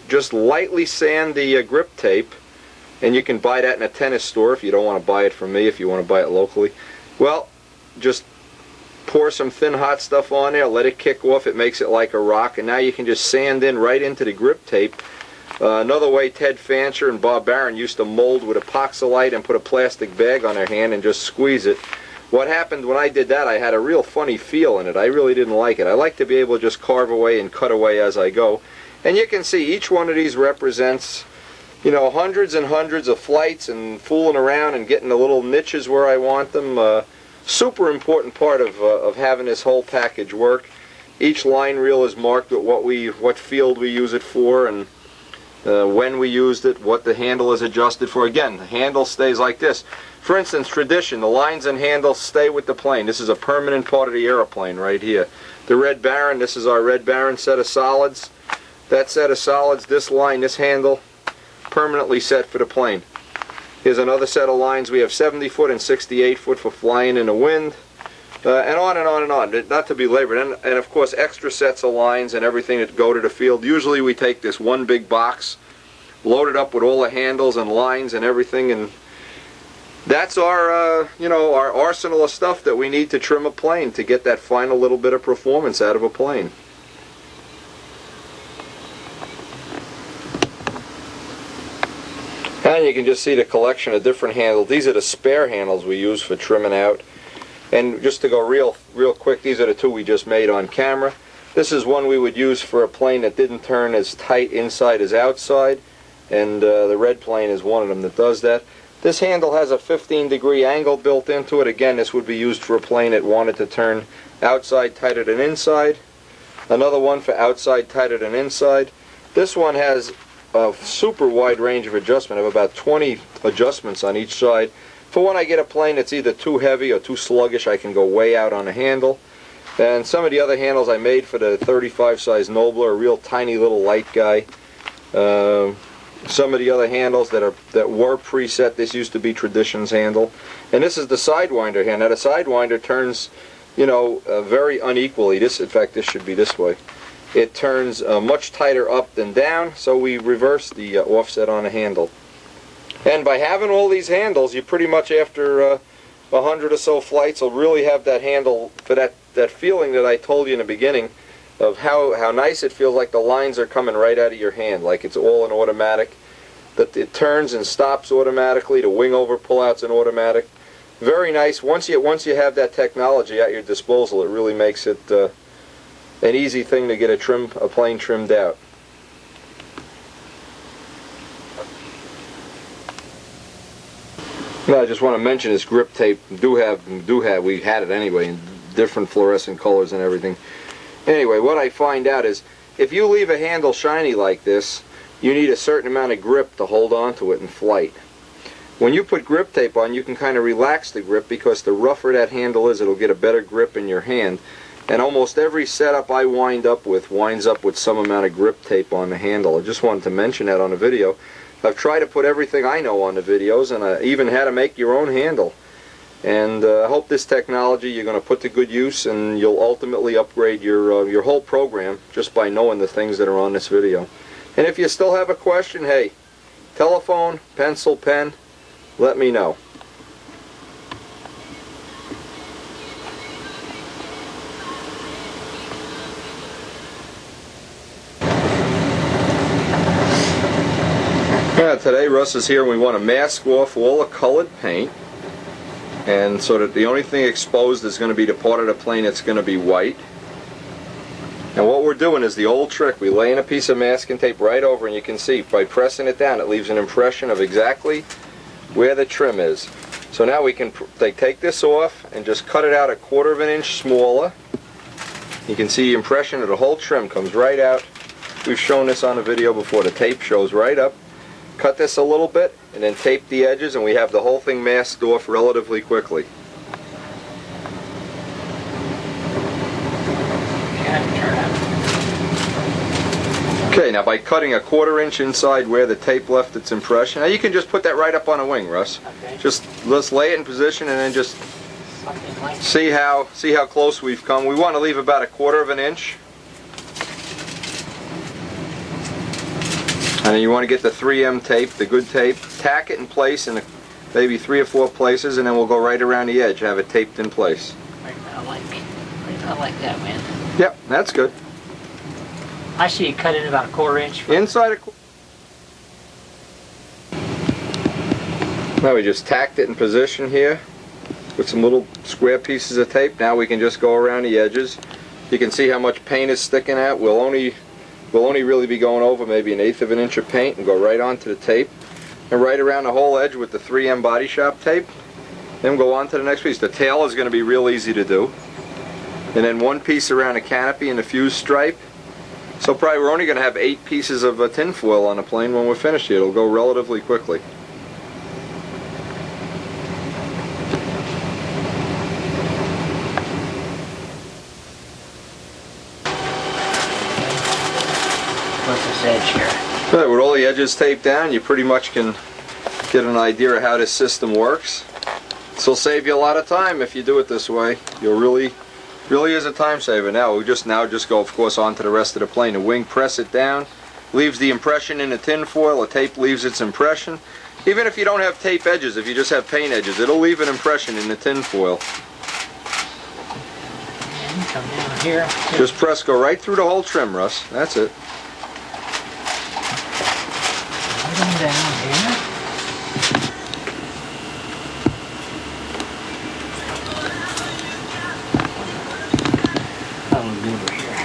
just lightly sand the grip tape, and you can buy that in a tennis store if you don't want to buy it from me, if you want to buy it locally. Well, just pour some thin hot stuff on there, let it kick off, it makes it like a rock, and now you can just sand in right into the grip tape. Another way Ted Fancher and Bob Barron used to mold with epoxylite and put a plastic bag on their hand and just squeeze it. What happened when I did that, I had a real funny feel in it. I really didn't like it. I like to be able to just carve away and cut away as I go. And you can see each one of these represents, you know, hundreds and hundreds of flights and fooling around and getting the little niches where I want them. Super important part of having this whole package work. Each line reel is marked with what field we use it for, and when we used it, what the handle is adjusted for. Again, the handle stays like this. For instance, tradition, the lines and handles stay with the plane. This is a permanent part of the airplane right here. The Red Baron, this is our Red Baron set of solids. That set of solids, this line, this handle, permanently set for the plane. Here's another set of lines. We have 70 foot and 68 foot for flying in the wind. And on and on and on, not to be labored. And of course extra sets of lines and everything that go to the field. Usually we take this one big box, load it up with all the handles and lines and everything, and that's our you know, our arsenal of stuff that we need to trim a plane to get that final little bit of performance out of a plane. And you can just see the collection of different handles. These are the spare handles we use for trimming out. And just to go real quick, these are the two we just made on camera. This is one we would use for a plane that didn't turn as tight inside as outside, and the red plane is one of them that does that. This handle has a 15-degree angle built into it. Again, this would be used for a plane that wanted to turn outside tighter than inside. Another one for outside tighter than inside. This one has a super wide range of adjustment, of about 20 adjustments on each side. For when I get a plane that's either too heavy or too sluggish, I can go way out on the handle. And some of the other handles I made for the 35 size Nobler, a real tiny little light guy. Some of the other handles that were preset, this used to be Tradition's handle. And this is the Sidewinder hand. Now the Sidewinder turns, you know, very unequally. In fact, this should be this way. It turns much tighter up than down, so we reverse the offset on the handle. And by having all these handles, you pretty much, after 100 or so flights, will really have that handle for that that feeling that I told you in the beginning of how nice it feels, like the lines are coming right out of your hand, like it's all an automatic, that it turns and stops automatically, the wing over pullout's an automatic. Very nice. Once you have that technology at your disposal, it really makes it an easy thing to get a plane trimmed out. Now, I just want to mention this grip tape. We had it anyway in different fluorescent colors and everything. Anyway, what I find out is if you leave a handle shiny like this, you need a certain amount of grip to hold on to it in flight. When you put grip tape on, you can kind of relax the grip, because the rougher that handle is, it'll get a better grip in your hand. And almost every setup I wind up with winds up with some amount of grip tape on the handle. I just wanted to mention that on the video. I've tried to put everything I know on the videos, and I even how to make your own handle. And I hope this technology you're going to put to good use, and you'll ultimately upgrade your whole program just by knowing the things that are on this video. And if you still have a question, hey, telephone, pencil, pen, let me know. Today Russ is here, and we want to mask off all the colored paint, and so that the only thing exposed is going to be the part of the plane that's going to be white. And what we're doing is the old trick. We lay in a piece of masking tape right over, and you can see by pressing it down it leaves an impression of exactly where the trim is. So now we can take this off and just cut it out 1/4 of an inch smaller. You can see the impression of the whole trim comes right out. We've shown this on a video before. The tape shows right up. Cut this a little bit and then tape the edges, and we have the whole thing masked off relatively quickly. Okay, now by cutting 1/4 inch inside where the tape left its impression, now you can just put that right up on a wing, Russ. Okay. Just let's lay it in position and then just see how close we've come. We want to leave about 1/4 of an inch. And then you want to get the 3M tape, the good tape, tack it in place in maybe 3 or 4 places, and then we'll go right around the edge, have it taped in place. I like that, man. Yep, that's good. I see you cut in about 1/4 inch. Inside Now we just tacked it in position here with some little square pieces of tape. Now we can just go around the edges. You can see how much paint is sticking out. We'll only really be going over maybe 1/8 of an inch of paint, and go right onto the tape and right around the whole edge with the 3M Body Shop tape. Then go on to the next piece. The tail is going to be real easy to do. And then 1 piece around the canopy and the fuse stripe. So probably we're only going to have 8 pieces of tin foil on the plane when we're finished here. It'll go relatively quickly. What's this edge here? Right, with all the edges taped down, you pretty much can get an idea of how this system works. This will save you a lot of time if you do it this way. You'll really is a time saver. Now we just go, of course, onto the rest of the plane. The wing, press it down, leaves the impression in the tin foil. The tape leaves its impression. Even if you don't have tape edges, if you just have paint edges, it'll leave an impression in the tin foil. And come down here. Just press, go right through the whole trim, Russ. That's it. Right down here. That'll be over here.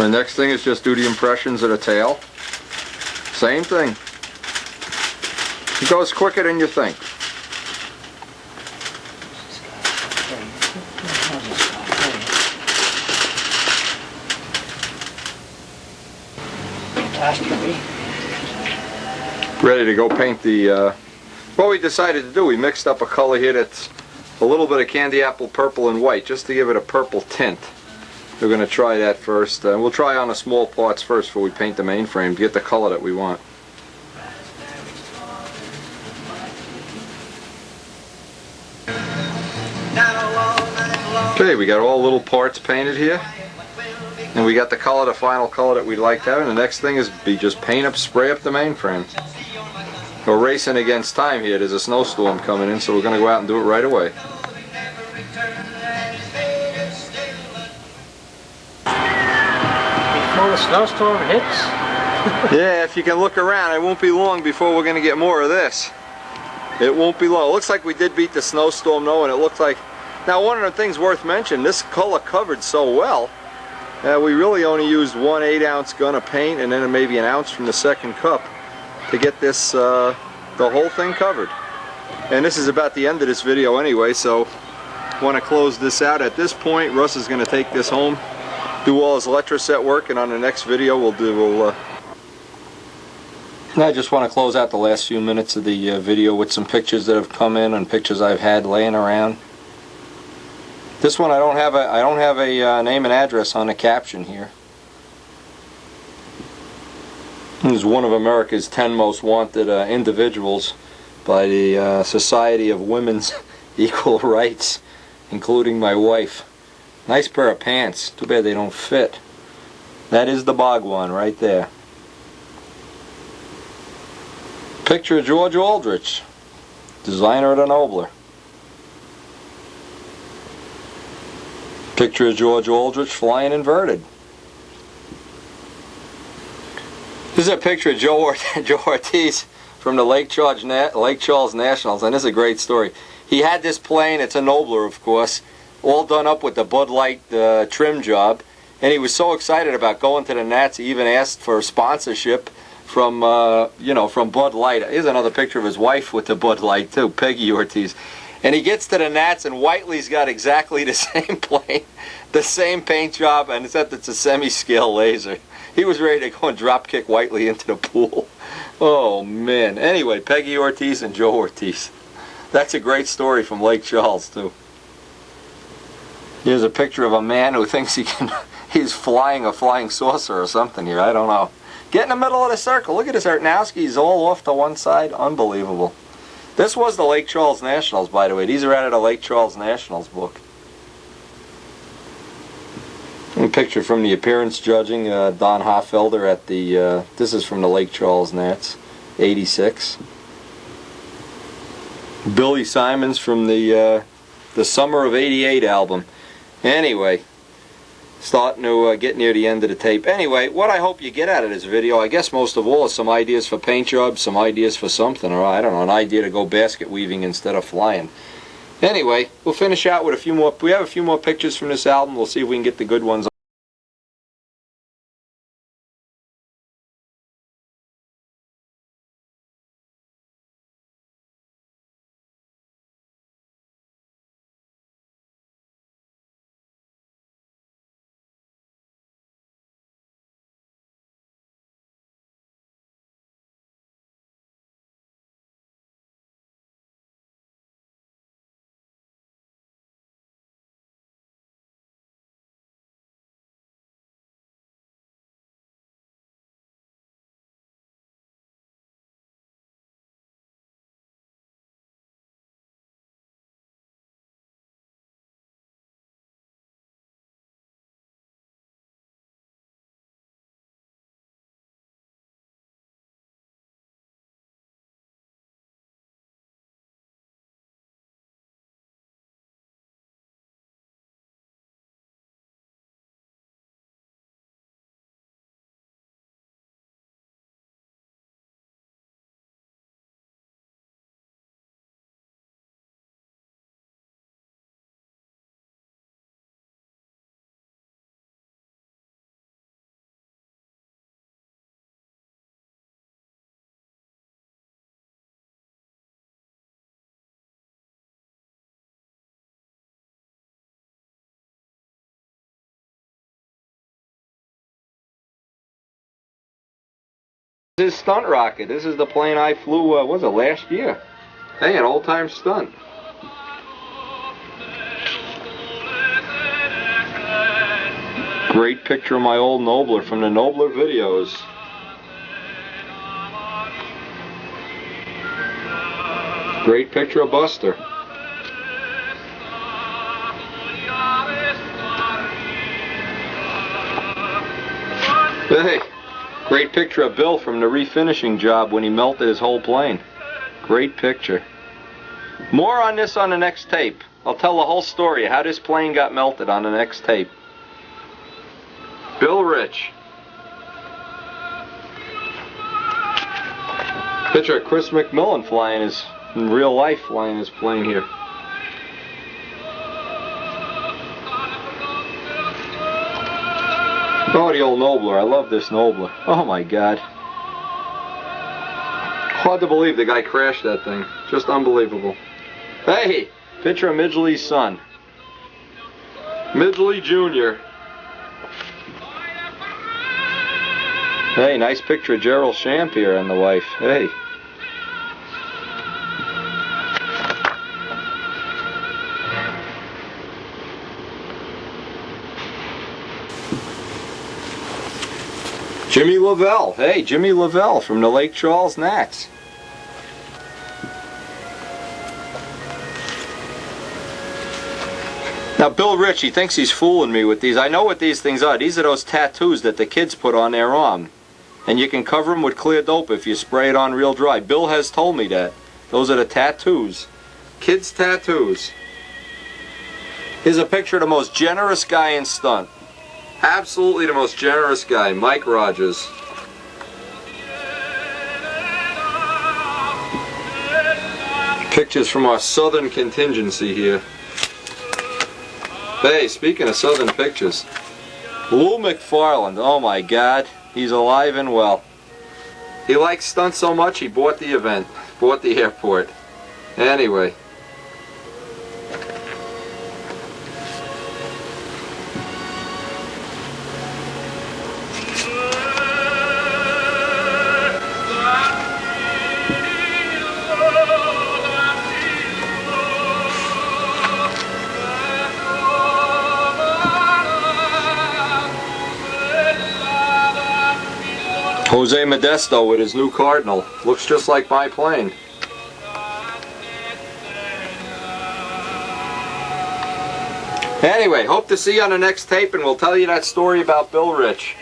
The next thing is just do the impressions of the tail. Same thing. It goes quicker than you think. Ready to go paint the, what we decided to do, we mixed up a color here that's a little bit of candy apple purple and white, just to give it a purple tint. We're going to try that first. We'll try on the small parts first before we paint the mainframe to get the color that we want. Okay, we got all little parts painted here. And we got the color, the final color that we liked having. The next thing is just paint up, spray up the mainframe. We're racing against time here. There's a snowstorm coming in, so we're going to go out and do it right away. Before the snowstorm hits? Yeah, if you can look around, it won't be long before we're going to get more of this. It won't be long. It looks like we did beat the snowstorm though, and it looked like... Now, one of the things worth mentioning, this color covered so well, we really only used 1 8-ounce gun of paint and then maybe an ounce from the second cup to get this, the whole thing covered. And this is about the end of this video anyway, so I want to close this out. At this point, Russ is going to take this home, do all his electroset work, and on the next video I just want to close out the last few minutes of the video with some pictures that have come in and pictures I've had laying around. This one I don't have a name and address on the caption here. This is one of America's 10 most wanted individuals by the Society of Women's Equal Rights, including my wife. Nice pair of pants. Too bad they don't fit. That is the Bhagwan right there. Picture of George Aldrich, designer of the Nobler. Picture of George Aldrich flying inverted. This is a picture of Joe Ortiz from the Lake Charles Nationals, and this is a great story. He had this plane, it's a Nobler of course, all done up with the Bud Light trim job, and he was so excited about going to the Nats, he even asked for sponsorship from from Bud Light. Here's another picture of his wife with the Bud Light too, Peggy Ortiz. And he gets to the Nats, and Whiteley's got exactly the same plane, the same paint job, and except it's a semi-scale laser. He was ready to go and drop kick Whiteley into the pool. Oh man. Anyway, Peggy Ortiz and Joe Ortiz. That's a great story from Lake Charles too. Here's a picture of a man who thinks he's flying a flying saucer or something here. I don't know. Get in the middle of the circle. Look at this Artnowski. He's all off to one side. Unbelievable. This was the Lake Charles Nationals, by the way. These are out of the Lake Charles Nationals book. A picture from the appearance judging, Don Hoffelder at the, this is from the Lake Charles Nats, 86. Billy Simons from the Summer of 88 album. Anyway, starting to get near the end of the tape. Anyway, what I hope you get out of this video, I guess most of all, is some ideas for paint jobs, some ideas for something, or I don't know, an idea to go basket weaving instead of flying. Anyway, we'll finish out with a few more. We have a few more pictures from this album. We'll see if we can get the good ones. This is Stunt Rocket. This is the plane I flew, was it last year? Hey, an old-time stunt. Great picture of my old Nobler from the Nobler videos. Great picture of Buster. Hey, great picture of Bill from the refinishing job when he melted his whole plane. Great picture. More on this on the next tape. I'll tell the whole story of how this plane got melted on the next tape. Bill Rich. Picture of Chris McMillan flying his, in real life, flying his plane here. Oh, the old Nobler. I love this Nobler. Oh my God. Hard to believe the guy crashed that thing. Just unbelievable. Hey, picture of Midgley's son. Midgley Jr. Hey, nice picture of Gerald Champ here and the wife. Hey. Jimmy Lavelle. Hey, Jimmy Lavelle from the Lake Charles Nats. Now, Bill Rich, he thinks he's fooling me with these. I know what these things are. These are those tattoos that the kids put on their arm. And you can cover them with clear dope if you spray it on real dry. Bill has told me that. Those are the tattoos. Kids' tattoos. Here's a picture of the most generous guy in stunt. Absolutely the most generous guy, Mike Rogers. Pictures from our southern contingency here. Hey, speaking of southern pictures, Lou McFarland, oh my God, he's alive and well. He likes stunts so much he bought the event, bought the airport. Anyway. Jose Modesto with his new Cardinal. Looks just like my plane. Anyway, hope to see you on the next tape and we'll tell you that story about Bill Rich.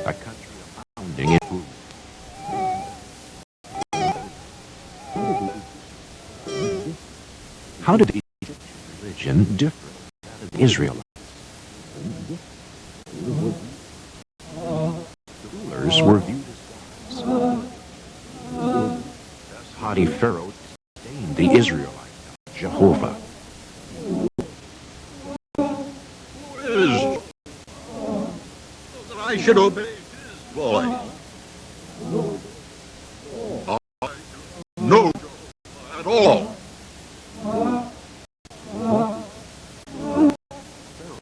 A country abounding in food. How did the Egyptian religion differ from that of the Israelites? The rulers were viewed as gods. Thus haughty Pharaoh disdained the Israelites, Jehovah. I should obey his voice. No at all.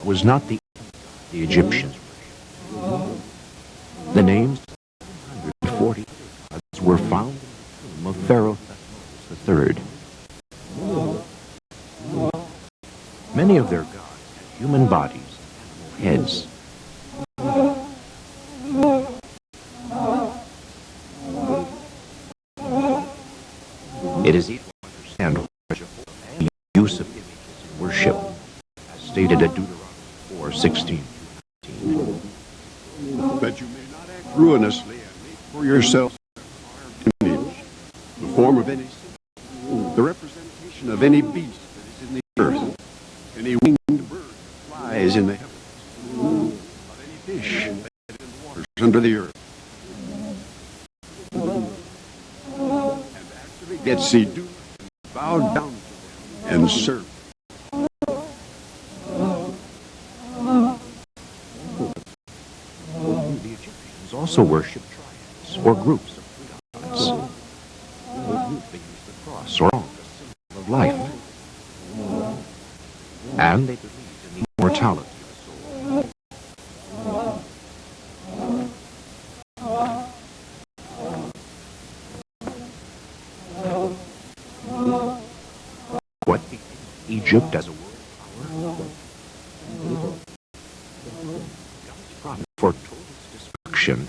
Was not the Egyptians worshipped. The names of 140 gods were found in the tomb of Pharaoh Thutmose III. Many of their gods had human bodies and animal heads. It is easy to understand why the use of images in worship, as stated at Deuteronomy 4:16. That you may not act ruinously and make for yourself a carved image, the form of any symbol, the representation of any beast that is in the earth, any winged bird that flies in the heavens, of any fish that is in the waters under the earth. And after they get see, do bow down to them and serve. The Egyptians also worshipped triads, or groups of gods. They used the cross or song, the symbol of life. And they believed in the immortality of the soul. Egypt as a world power? God's prophet foretold its destruction